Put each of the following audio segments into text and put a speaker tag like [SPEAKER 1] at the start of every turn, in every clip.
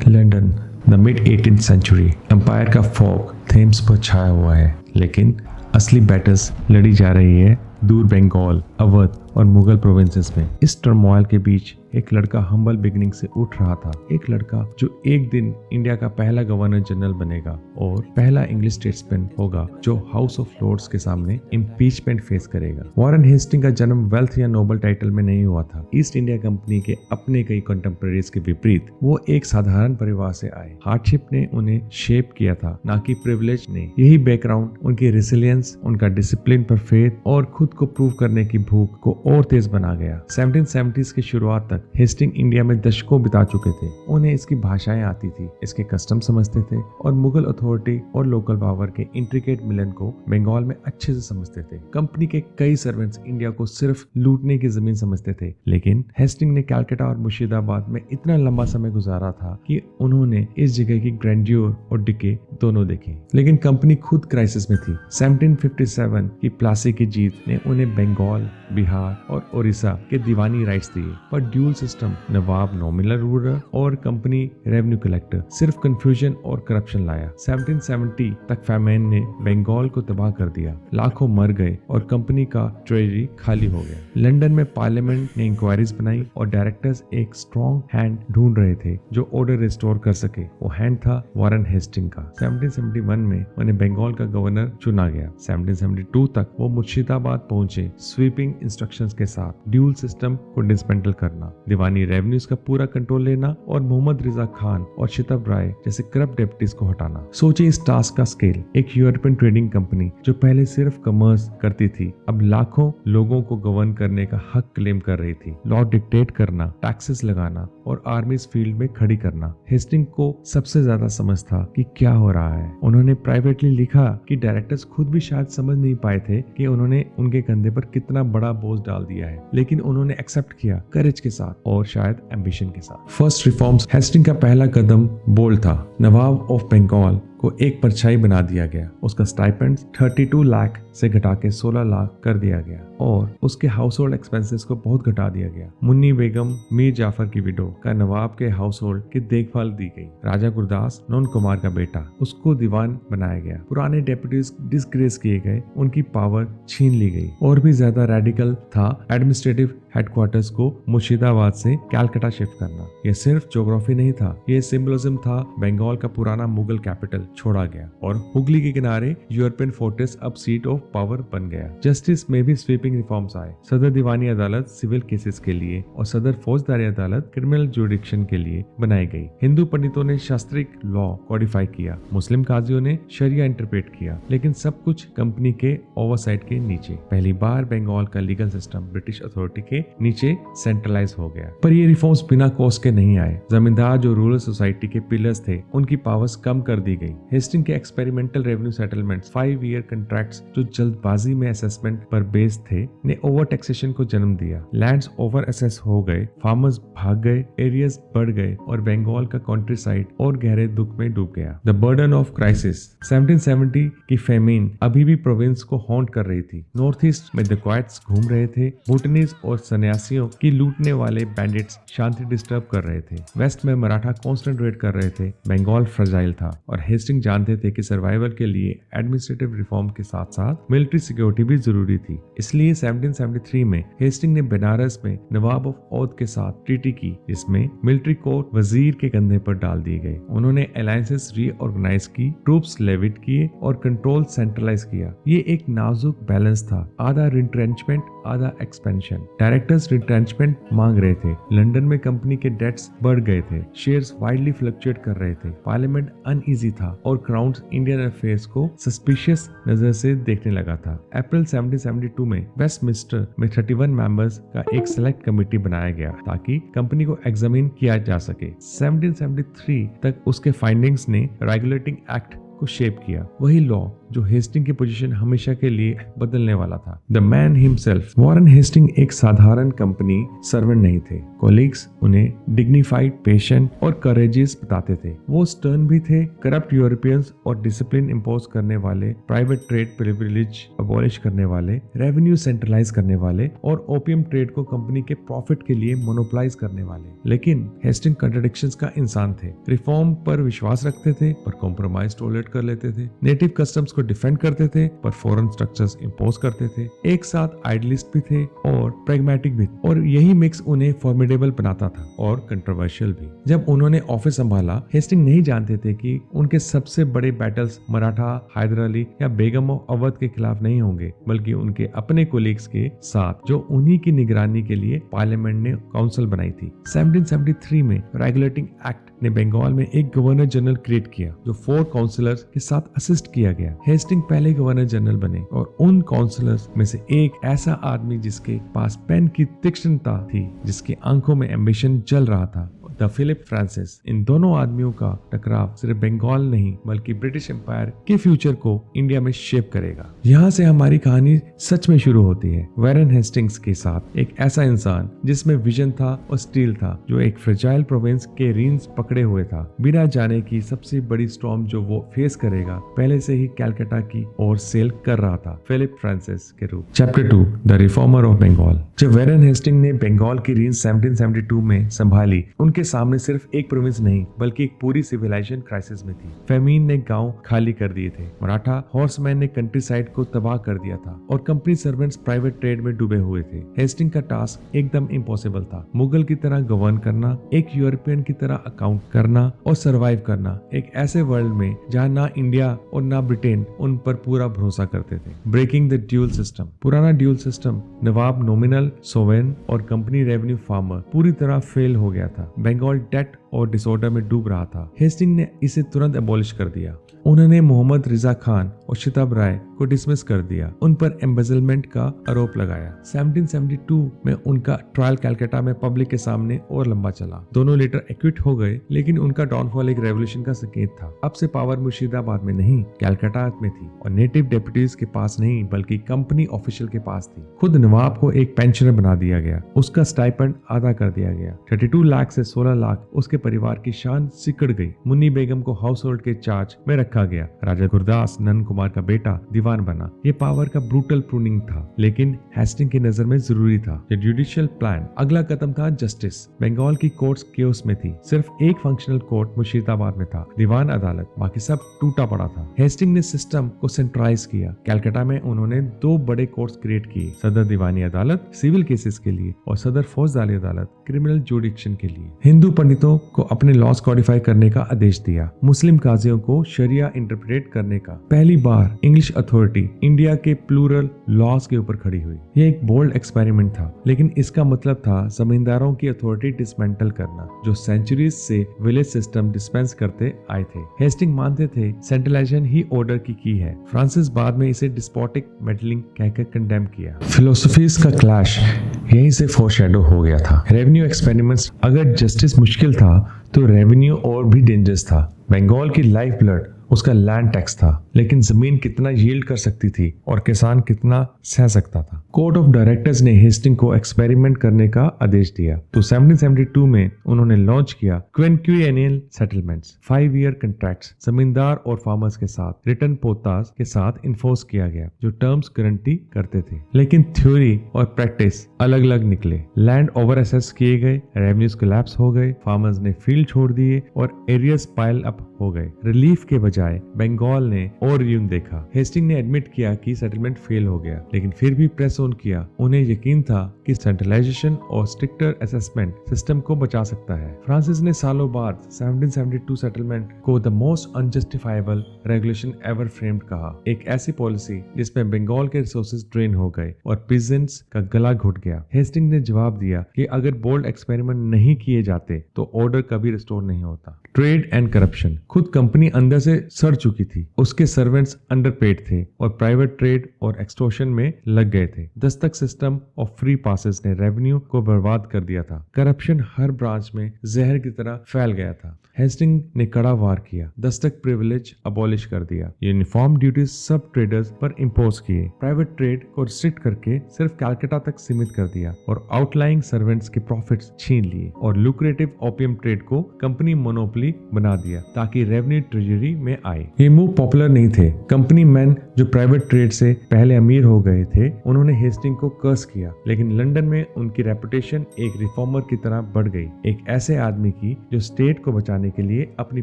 [SPEAKER 1] London, the mid 18th century. Empire का fog Thames पर छाया हुआ है, लेकिन असली बैटल्स लड़ी जा रही है दूर बंगाल, अवध और मुगल प्रोविंसेस में। इस टर्मोइल के बीच एक लड़का हम्बल बिगिनिंग से उठ रहा था। एक लड़का जो एक दिन इंडिया का पहला गवर्नर जनरल बनेगा और पहला इंग्लिश स्टेट्समैन होगा जो हाउस ऑफ लॉर्ड्स के सामने इम्पीचमेंट फेस करेगा। वॉरेन हेस्टिंग का जन्म वेल्थ या नोबल टाइटल में नहीं हुआ था। ईस्ट इंडिया कंपनी के अपने कई कंटेम्परेरीज के विपरीत वो एक साधारण परिवार से आए। हार्डशिप ने उन्हें शेप किया था, ना कि प्रिविलेज ने। यही बैकग्राउंड उनकी रेसिलियंस, उनका डिसिप्लिन पर फेथ और खुद को प्रूव करने की भूख को और तेज बना गया। 1770s की शुरुआत तक हेस्टिंग इंडिया में दशकों बिता चुके थे। उन्हें इसकी भाषाएं आती थी, इसके कस्टम समझते थे और मुगल अथॉरिटी और लोकल पावर के इंट्रिकेट मिलन को बंगाल में अच्छे से समझते थे। कंपनी के कई सर्वेंट्स इंडिया को सिर्फ लूटने की जमीन समझते थे, लेकिन हेस्टिंग ने कलकत्ता और मुर्शिदाबाद में इतना लंबा समय गुजारा था कि उन्होंने इस जगह की ग्रैंड्योर और डिके दोनों देखे। लेकिन कंपनी खुद क्राइसिस में थी। 1757 की प्लासी की जीत ने उन्हें बंगाल, बिहार और ओडिशा के दीवानी राइट्स दिए, पर ड्यूल सिस्टम, नवाब नॉमिनल रूलर और कंपनी रेवेन्यू कलेक्टर, सिर्फ कंफ्यूजन और करप्शन लाया। 1770 तक फैमिन ने बंगाल को तबाह कर दिया, लाखों मर गए और कंपनी का ट्रेजरी खाली हो गया। लंदन में पार्लियामेंट ने इंक्वायरीज बनाई और डायरेक्टर्स एक स्ट्रॉन्ग हैंड ढूंढ रहे थे जो ऑर्डर रिस्टोर कर सके। वो हैंड था वॉरेन हेस्टिंग का। 1771 में उन्हें बंगाल का गवर्नर चुना गया। 1772 तक वो मुर्शिदाबाद पहुंचे, स्वीपिंग इंस्ट्रक्शंस के साथ ड्यूल सिस्टम को डिसमेंटल करना, दीवानी रेवेन्यूज का पूरा कंट्रोल लेना और मोहम्मद रिजा खान और शितब राय जैसे करप्ट डेप्यूटीज को हटाना। सोचिए इस टास्क का स्केल। एक यूरोपियन ट्रेडिंग कंपनी जो पहले सिर्फ कॉमर्स करती थी, अब लाखों लोगों को गवर्न करने का हक क्लेम कर रही थी। लॉ डिक्टेट करना, टैक्सेस लगाना और आर्मीज फील्ड में खड़ी करना। हेस्टिंग को सबसे ज्यादा समझ था कि क्या हो रहा है। उन्होंने प्राइवेटली लिखा कि डायरेक्टर्स खुद भी शायद समझ नहीं पाए थे कि उन्होंने उनके कंधे पर कितना बड़ा बोझ डाल दिया है, लेकिन उन्होंने एक्सेप्ट किया करेज के साथ और शायद एम्बिशन के साथ। First reforms. हेस्टिंग का पहला कदम बोल्ड था। नवाब ऑफ बंगाल को एक परछाई बना दिया गया। उसका स्टाइपेंड 32 लाख से घटा के 16 लाख कर दिया गया और उसके हाउस होल्ड एक्सपेंसेस को बहुत घटा दिया गया। मुन्नी बेगम, मीर जाफर की विडो का नवाब के हाउस होल्ड की देखभाल दी गई। राजा गुरदास, नौन कुमार का बेटा, उसको दीवान बनाया गया। पुराने डेप्यूटीज डिसग्रेस किए गए, उनकी पावर छीन ली गई। और भी ज्यादा रेडिकल था एडमिनिस्ट्रेटिव हेडक्वार्टर्स को मुर्शिदाबाद से कलकत्ता शिफ्ट करना। यह सिर्फ ज्योग्राफी नहीं था, यह सिंबलिज्म था। बंगाल का पुराना मुगल कैपिटल छोड़ा गया और हुगली के किनारे यूरोपियन फोर्ट्रेस अब सीट ऑफ पावर बन गया। जस्टिस में भी स्वीपिंग रिफॉर्म्स आए। सदर दीवानी अदालत सिविल केसेस के लिए और सदर फौजदारी अदालत क्रिमिनल जुडिक्शन के लिए बनाई गई। हिंदू पंडितों ने शास्त्रिक लॉ कोडिफाई किया, मुस्लिम काजियों ने शरिया इंटरप्रेट किया, लेकिन सब कुछ कंपनी के ओवरसाइट के नीचे। पहली बार बंगाल का लीगल सिस्टम ब्रिटिश अथॉरिटी के नीचे सेंट्रलाइज हो गया। पर ये रिफॉर्म्स बिना कॉस्ट के नहीं आए। जमींदार जो रूरल सोसाइटी के पिलर्स थे, उनकी पावर्स कम कर दी गई। हेस्टिंग के experimental revenue settlements, 5 year contracts जो जल्दबाजी में असेसमेंट पर बेस्ड थे, ने ओवर टैक्सेशन को जन्म दिया। लैंड्स ओवर असेस हो गए, फार्मर्स भाग गए, एरियाज बढ़ गए और बंगाल का कंट्री साइड और गहरे दुख में डूब गया। The burden of crisis. 1770 की फेमिन अभी भी प्रोविंस को हॉन्ट कर रही थी। नॉर्थ ईस्ट में दाकोइट्स घूम रहे थे। भूटनीज और सन्यासियों की लूटने वाले बैंडिट्स शांति डिस्टर्ब कर रहे थे। वेस्ट में मराठा कांस्टेंट रेड कर रहे थे। बंगाल फ्रजाइल था और हेस्टिंग जानते थे कि सर्वाइवल के लिए एडमिनिस्ट्रेटिव रिफॉर्म के साथ साथ मिलिट्री सिक्योरिटी भी जरूरी थी। इसलिए 1773 में हेस्टिंग ने बनारस में नवाब ऑफ औध के साथ ट्रीटी की, जिसमें मिलिट्री कोर्ट वजीर के कंधे पर डाल दिए गए। उन्होंने अलायंसेस रीऑर्गेनाइज की, ट्रूप्स लेविट किए और कंट्रोल सेंट्रलाइज किया। ये एक नाजुक बैलेंस था, आधा रिट्रेंचमेंट, आधा एक्सपेंशन। डायरेक्टर्स रिट्रेंचमेंट मांग रहे थे। लंदन में कंपनी के डेट्स बढ़ गए थे। शेयर्स वाइडली फ्लक्चुएट कर रहे थे। पार्लियामेंट अनईजी था और क्राउन इंडियन अफेयर्स को सस्पिशियस नजर से देखने लगा था। अप्रैल 1772 में वेस्टमिंस्टर में 31 मेंबर्स का एक सेलेक्ट कमेटी बनाया गया ताकि कंपनी को एग्जामिन किया जा सके। 1773 तक उसके फाइंडिंग्स ने रेगुलेटिंग एक्ट को शेप किया। वही लॉ जो हेस्टिंग की पोजीशन हमेशा के लिए बदलने वाला था। The man himself. Warren Hastings एक साधारण कंपनी सर्वेंट नहीं थे। कोलीग्स उन्हें डिग्निफाइड, पेशेंट और करेजियस बताते थे। वो स्टर्न भी थे। करप्ट यूरोपियंस और डिसिप्लिन इंपोज करने वाले, प्राइवेट ट्रेड प्रिविलेज अबॉलिश करने वाले, रेवेन्यू सेंट्रलाइज करने वाले और ओपियम ट्रेड को कंपनी के प्रॉफिट के लिए मोनोपलाइज करने वाले। लेकिन हेस्टिंग कॉन्ट्रडिक्शंस का इंसान थे। रिफॉर्म पर विश्वास रखते थे पर कॉम्प्रोमाइज टॉलरेट कर लेते थे। नेटिव कस्टम्स को डिफेंड करते थे पर फॉरेन स्ट्रक्चर्स इंपोज करते थे। एक साथ आइडियलिस्ट भी थे और प्रैग्मेटिक भी, और यही मिक्स उन्हें फॉर्मिडेबल बनाता था और कंट्रोवर्शियल भी। जब उन्होंने ऑफिस संभाला, हेस्टिंग नहीं जानते थे कि उनके सबसे बड़े बैटल्स मराठा, हैदर अली या बेगम ऑफ अवध के खिलाफ नहीं होंगे, बल्कि उनके अपने कोलीग्स के साथ जो उन्हीं की निगरानी के लिए पार्लियामेंट ने काउंसिल बनाई थी। 1773 में रेगुलेटिंग एक्ट ने बंगाल में एक गवर्नर जनरल क्रिएट किया जो 4 काउंसिलर्स के साथ असिस्ट किया गया। हेस्टिंग पहले गवर्नर जनरल बने और उन काउंसिलर्स में से एक ऐसा आदमी जिसके पास पेन की तीक्ष्णता थी, जिसकी आंखों में एम्बिशन जल रहा था, द फिलिप फ्रांसिस। इन दोनों आदमियों का टकराव सिर्फ बंगाल नहीं बल्कि ब्रिटिश एम्पायर के फ्यूचर को इंडिया में शेप करेगा। यहाँ से हमारी कहानी सच में शुरू होती है। वॉरेन हेस्टिंग्स के साथ एक ऐसा इंसान जिसमें विजन था और स्टील था, जो एक फ्रेजाइल प्रोविंस के रीन्स पकड़े हुए था, बिना जाने की सबसे बड़ी स्टॉर्म जो वो फेस करेगा पहले से ही कैलकाटा की ओर सेल कर रहा था, फिलिप फ्रांसिस के रूप। Chapter 2, the reformer of Bengal. जब वॉरेन हेस्टिंग ने बंगाल की रीन्स 1772 में संभाली, उनके सामने सिर्फ एक प्रोविंस नहीं बल्कि एक पूरी सिविलाइजेशन क्राइसिस में थी। फेमीन ने गांव खाली कर दिए थे, मराठा हॉर्समैन ने कंट्री साइड को तबाह कर दिया था और कंपनी सर्वेंट्स प्राइवेट ट्रेड में डूबे हुए थे। हेस्टिंग का टास्क एकदम इम्पॉसिबल था। मुगल की तरह गवर्न करना, एक यूरोपियन की तरह अकाउंट करना और सरवाइव करना, एक ऐसे वर्ल्ड में जहां ना इंडिया और ना ब्रिटेन उन पर पूरा भरोसा करते थे। Breaking the dual system. पुराना ड्यूल सिस्टम, नवाब नॉमिनल सोवेन और कंपनी रेवेन्यू फार्मर, पूरी तरह फेल हो गया था। बंगाल डेट और डिसऑर्डर में डूब रहा था। हेस्टिंग ने इसे तुरंत एबॉलिश कर दिया। उन्होंने मोहम्मद रिजा खान और शिताब राय को डिसमिस कर दिया, उन पर एम्बेजलमेंट का आरोप लगाया। 1772 में उनका ट्रायल कैलकाटा में पब्लिक के सामने और लंबा चला। दोनों लीडर एक्विट हो गए, लेकिन उनका डाउनफॉल एक रेवोल्यूशन का संकेत था। अब से पावर मुर्शिदाबाद में नहीं, कैलकाटा में थी, और नेटिव डेप्यूटीज के पास नहीं बल्कि कंपनी ऑफिशियल के पास थी। खुद नवाब को एक पेंशनर बना दिया गया, उसका स्टाइपेंड आधा कर दिया गया। 32 लाख से 16 लाख उसके परिवार की शान सिकड़ गई। मुन्नी बेगम को हाउस होल्ड के चार्ज में रखा गया। राजा गुरदास नंद कुमार का बेटा दीवान बना। ये पावर का ब्रूटल प्रूनिंग था, लेकिन हेस्टिंग की नजर में जरूरी था। Judicial plan. अगला कदम था जस्टिस। बंगाल की कोर्ट्स केओस में थी। सिर्फ एक फंक्शनल कोर्ट मुर्शिदाबाद में था, दीवान अदालत, बाकी सब टूटा पड़ा था। हेस्टिंग ने सिस्टम को सेंट्रलाइज किया। कैलकाटा में उन्होंने 2 बड़े कोर्ट्स क्रिएट किए, सदर दीवानी अदालत सिविल केसेस के लिए और सदर फौजदारी अदालत क्रिमिनल जुडिक्शन के लिए। हिंदू पंडितों को अपने लॉस कॉडिफाई करने का आदेश दिया। मुस्लिम काजियों को शरिया इंटरप्रेट करने का। पहली बार इंग्लिश अथॉरिटी इंडिया के प्लूरल लॉस के ऊपर खड़ी हुई। यह एक बोल्ड एक्सपेरिमेंट था, लेकिन इसका मतलब था जमींदारों की अथॉरिटी डिसमेंटल करना, जो सेंचुरीज से विलेज सिस्टम डिस्पेंस करते आए थे। हेस्टिंग मानते थे सेंट्रलाइजेशन ही ऑर्डर की है। फ्रांसिस बाद में इसे डिस्पोटिक मेडलिंग कहकर कंडेम किया। फिलोसफीज का क्लैश यहीं से फोरशैडो हो गया था। Revenue experiments. अगर जस्टिस मुश्किल था तो रेवेन्यू और भी डेंजरस था। बंगाल की लाइफ ब्लड उसका लैंड टैक्स था, लेकिन जमीन कितना यील्ड कर सकती थी और किसान कितना सह सकता था। कोर्ट ऑफ डायरेक्टर्स ने हेस्टिंग को एक्सपेरिमेंट करने का आदेश दिया, तो 1772 में उन्होंने लॉन्च किया क्विंक्विएनियल सेटलमेंट्स, 5 ईयर कॉन्ट्रैक्ट्स जमींदार और फार्मर्स के साथ रिटर्न पोतास के साथ इन्फोर्स किया गया, जो टर्म्स गारंटी करते थे। लेकिन थ्योरी और प्रैक्टिस अलग अलग निकले। लैंड ओवर असेस किए गए, रेवेन्यूज कोलैप्स हो गए, फार्मर्स ने फील्ड छोड़ दिए और एरियाज पाइल अप हो गए। रिलीफ के बजाय बंगाल ने और यूं देखा। हेस्टिंग ने एडमिट किया कि सेटलमेंट फेल हो गया, लेकिन फिर भी प्रेस ऑन किया। उन्हें यकीन था कि सेंट्रलाइजेशन और स्ट्रिक्टर असेसमेंट सिस्टम को बचा सकता है। फ्रांसिस ने सालों बाद 1772 सेटलमेंट को the most unjustifiable regulation ever framed कहा। एक ऐसी पॉलिसी जिसमें बंगाल के रिसोर्सेज ड्रेन हो गए और पीजेंट्स का गला घुट गया। हेस्टिंग ने जवाब दिया कि अगर बोल्ड एक्सपेरिमेंट नहीं किए जाते तो ऑर्डर कभी रिस्टोर नहीं होता। ट्रेड एंड करप्शन, खुद कंपनी अंदर से सड़ चुकी थी, उसके सर्वेंट्स अंडरपेड थे और प्राइवेट ट्रेड और एक्सटॉर्शन में लग गए थे। दस्तक सिस्टम और फ्री पासेस ने रेवेन्यू को बर्बाद कर दिया था। करप्शन हर ब्रांच में जहर की तरह फैल गया था। हेस्टिंग ने कड़ा वार किया, दस्तक प्रिविलेज अबॉलिश कर दिया, यूनिफॉर्म ड्यूटीज सब ट्रेडर्स पर इम्पोज किए, प्राइवेट ट्रेड को रिस्ट्रिक्ट करके सिर्फ कैलकाटा तक सीमित कर दिया और आउटलाइंग सर्वेंट्स के प्रॉफिट्स छीन लिए और लुक्रेटिव ओपियम ट्रेड को कंपनी मोनोपोली बना दिया ताकि रेवेन्यू ट्रेजरी में आए। ये मूव पॉपुलर नहीं थे। कंपनी मैन जो प्राइवेट ट्रेड से पहले अमीर हो गए थे, उन्होंने हेस्टिंग को कर्स किया, लेकिन लंदन में उनकी रेपुटेशन एक रिफॉर्मर की तरह बढ़ गई, एक ऐसे आदमी की जो स्टेट को बचाने के लिए अपनी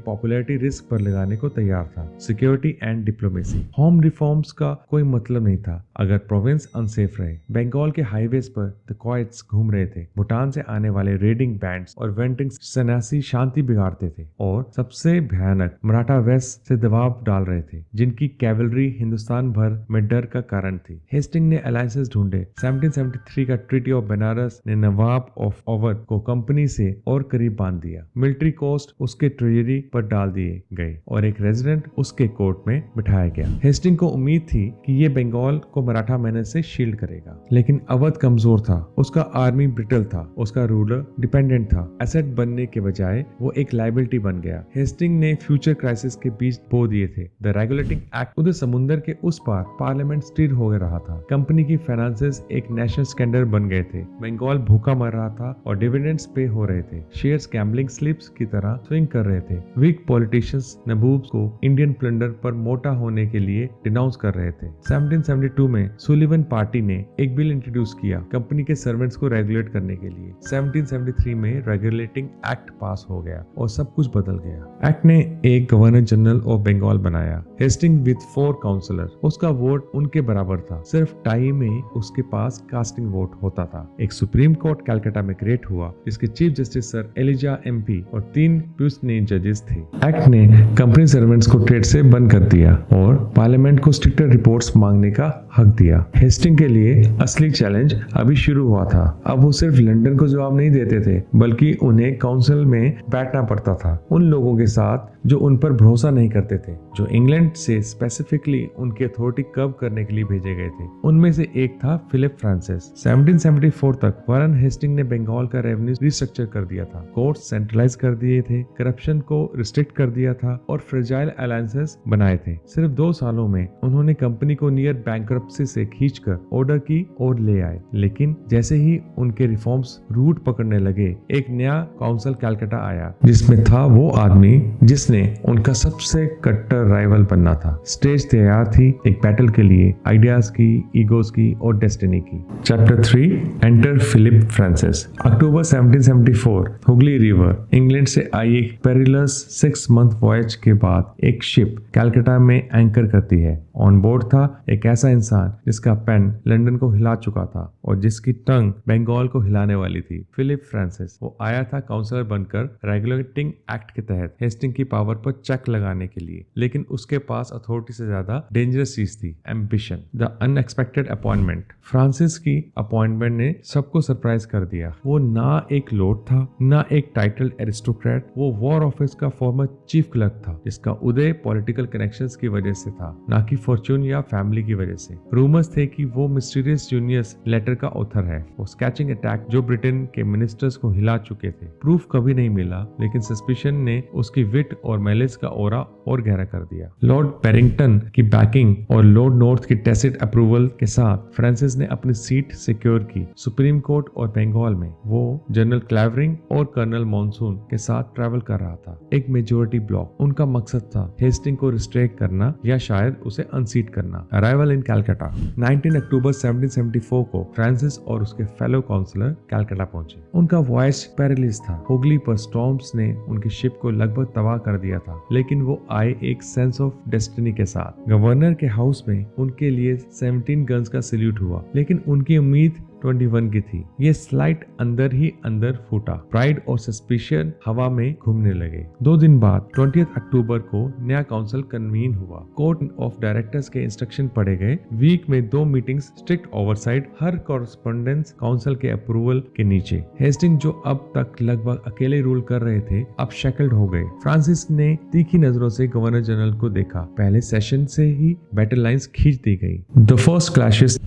[SPEAKER 1] पॉपुलैरिटी रिस्क पर लगाने को तैयार था। Security and diplomacy, home reforms का कोई मतलब नहीं था अगर प्रोविंस अनसेफ रहे। बंगाल के हाईवेज पर दाकोइट्स घूम रहे थे, भूटान से आने वाले रेडिंग बैंड्स और वेंटिंग सन्यासी शांति बिगाड़ते थे और सबसे भयानक मराठा वेस्ट से दबाव डाल रहे थे, जिनकी कैवलरी हिंदुस्तान भर में डर का कारण थी। हेस्टिंग ने अलायंसेस ढूंढे। 1773 का ट्रीटी ऑफ बनारस ने नवाब ऑफ अवध को कंपनी से और करीब बांध दिया। मिलिट्री कोस्ट उसके ट्रेजरी पर डाल दिए गए और एक रेजिडेंट उसके कोर्ट में बिठाया गया। हेस्टिंग को उम्मीद थी कि ये बंगाल को मराठा मेहनत से शील्ड करेगा, लेकिन अवध कमजोर था, उसका आर्मी ब्रिटल था, उसका रूलर डिपेंडेंट था। एसेट बनने के बजाय वो एक लायबिलिटी बन गया। हेस्टिंग ने फ्यूचर क्राइसिस के बीच बो दिए थे। द रेगुलेटिंग एक्ट, उधर समुद्र के उस पार पार्लियामेंट स्थिर हो रहा था। कंपनी की फाइनेंसेस एक नेशनल स्कैंडल बन गए थे। बंगाल भूखा मर रहा था और डिविडेंड्स पे हो रहे थे। शेयर्स गैम्बलिंग स्लिप्स की तरह स्विंग कर रहे थे। वीक पॉलिटिशियंस नबूब को इंडियन प्लंडर पर मोटा होने के लिए डिनाउंस कर रहे थे। 1772 में सुलिवन पार्टी ने एक बिल इंट्रोड्यूस किया कंपनी के सर्वेंट्स को रेगुलेट करने के लिए। 1773 में रेगुलेटिंग एक्ट पास हो गया और सब कुछ बदल गया। एक्ट ने एक गवर्नर जनरल ऑफ बंगाल बनाया, हेस्टिंग विद 4 काउंसलर। उसका वोट उनके बराबर था, सिर्फ टाई में उसके पास कास्टिंग वोट होता था। एक सुप्रीम कोर्ट कलकत्ता में क्रिएट हुआ जिसके chief justice sir Elijah Impey और 3 प्यूसनी जजेस थे। एक्ट ने कंपनी सर्वेंट्स को ट्रेड से बंद कर दिया और पार्लियामेंट को स्ट्रिक्टर रिपोर्ट्स मांगने का हक दिया। हेस्टिंग के लिए असली चैलेंज अभी शुरू हुआ था। अब वो सिर्फ लंदन को जवाब नहीं देते थे, बल्कि उन्हें काउंसिल में बैठना पड़ता था उन लोगों के साथ जो उन पर भरोसा नहीं करते थे, जो इंग्लैंड से स्पेसिफिकली उनकी अथॉरिटी कर्व करने के लिए भेजे गए थे। उनमें से एक था फिलिप फ्रांसिस। 1774 तक वारन हेस्टिंग ने बंगाल का रेवेन्यू रिस्ट्रक्चर कर दिया था, कोर्ट सेंट्रलाइज कर दिए थे, करप्शन को रिस्ट्रिक्ट कर दिया था और फ्रेजाइल अलायंसेस बनाए थे। सिर्फ 2 सालों में उन्होंने कंपनी को नियर बैंकरप्सी से खींचकर ऑर्डर की ओर ले आए। लेकिन जैसे ही उनके रिफॉर्म्स रूट पकड़ने लगे, एक नया काउंसिल कलकत्ता आया जिसमें था वो आदमी जिसने उनका सबसे कट्टर राइवल बनना था। स्टेज तैयार थी एक बैटल के लिए, आइडियाज की, ईगोज की और डेस्टिनी की। Chapter 3, enter Philip Francis. October 1774 Hooghly river, England से आई एक पेरिलस 6 मंथ वॉयज के बाद एक शिप कलकत्ता में एंकर करती है। ऑन बोर्ड था एक ऐसा इंसान जिसका पेन लंदन को हिला चुका था और जिसकी टंग बंगाल को हिलाने वाली थी, फिलिप फ्रांसिस। वो आया था काउंसलर बनकर रेगुलेटिंग एक्ट के तहत हेस्टिंग की पावर पर चेक लगाने के लिए, लेकिन उसके पास अथॉरिटी से ज्यादा डेंजरस चीज थी, ambition. The unexpected appointment. Francis की अपॉइंटमेंट ने सबको सरप्राइज कर दिया। वो ना एक लॉर्ड था, ना एक टाइटल एरिस्टोक्रेट, वो वॉर ऑफिस का फॉर्मर चीफ क्लर्क था जिसका उदय पॉलिटिकल कनेक्शंस की वजह से था, ना कि फॉर्च्यून या फैमिली की वजह से। रूमर्स थे कि वो मिस्टीरियस जूनियस लेटर का ऑथर है, वो स्केचिंग अटैक जो ब्रिटेन के मिनिस्टर्स को हिला चुके थे। प्रूफ कभी नहीं मिला, लेकिन सस्पिशन ने उसकी विट और मैलिस का ओरा और गहरा कर दिया। लॉर्ड बैरिंगटन की बैकिंग और लॉर्ड नॉर्थ की टैसिट अप्रूवल के साथ फ्रांसिस ने अपनी सीट सिक्योर की। सुप्रीम कोर्ट और बंगाल में वो जनरल क्लेवरिंग और कर्नल मॉनसून के साथ ट्रैवल कर रहा था। एक मेजोरिटी ब्लॉक। उनका मकसद था हेस्टिंग को रिस्ट्रिक्ट करना या शायद उसे अनसीट करना। अराइवल इन कलकत्ता। 19 अक्टूबर 1774 को फ्रांसिस और उसके फेलो काउंसलर कलकत्ता पहुंचे। उनका वॉयस पैरालिस था। हुगली पर स्टॉर्म्स ने उनकी शिप को लगभग तबाह कर दिया था, लेकिन वो आए एक सेंस ऑफ डेस्टिनी के साथ। गवर्नर के हाउस में उनके लिए 17 गन्स का सैल्यूट हुआ, लेकिन उनकी उम्मीद 21 की थी। ये स्लाइट अंदर ही अंदर फूटा। प्राइड और सस्पिशन हवा में घूमने लगे। 2 दिन बाद 20 अक्टूबर को नया काउंसिल कन्वीन हुआ। कोर्ट ऑफ डायरेक्टर्स के इंस्ट्रक्शन पढ़े गए। वीक में 2 मीटिंग्स, स्ट्रिक्ट ओवरसाइट, हर कॉरेस्पॉन्डेंस काउंसिल के अप्रूवल के नीचे। हेस्टिंग जो अब तक लगभग अकेले रूल कर रहे थे, अब शेकल्ड हो गए। फ्रांसिस ने तीखी नजरों से गवर्नर जनरल को देखा। पहले सेशन से ही बैटल लाइंस खींच दी गई। The first clashes.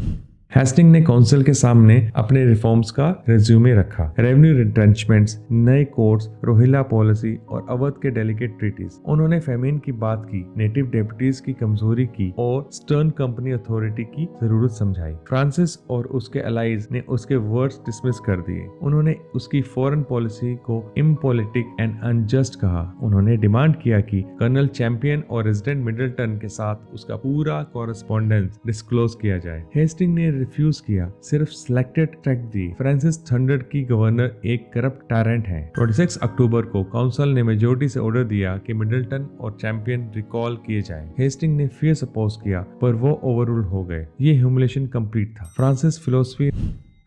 [SPEAKER 1] हेस्टिंग ने काउंसिल के सामने अपने रिफॉर्म्स का रिज्यूमे रखा। रेवेन्यू रिट्रेंचमेंट्स, नए कोर्ट्स, रोहिला पॉलिसी और अवध के डेलिकेट ट्रीटीज। उन्होंने फेमिन की बात की, नेटिव डेप्यूटीज की कमजोरी की और स्टर्न कंपनी अथॉरिटी की जरूरत समझाई। फ्रांसिस और उसके अलाइज ने उसके वर्ड्स डिसमिस कर दिए। उन्होंने उसकी फॉरेन पॉलिसी को इम्पॉलिटिक एंड अनजस्ट कहा। उन्होंने डिमांड किया कि कर्नल चैंपियन और रेजिडेंट मिडलटन के साथ उसका पूरा कॉरेस्पॉन्डेंस डिस्क्लोज किया जाए। हेस्टिंग ने रिफ्यूज किया, सिर्फ सिलेक्टेड ट्रैक दी। फ्रांसिस थंडर्ड की गवर्नर एक करप्ट टायरेंट है। 26 अक्टूबर को काउंसिल ने मेजोरिटी से ऑर्डर दिया कि मिडलटन और चैंपियन रिकॉल किए जाएं। हेस्टिंग ने फिर अपोज किया, पर वो ओवररूल हो गए। ये ह्यूमिलेशन कंप्लीट था।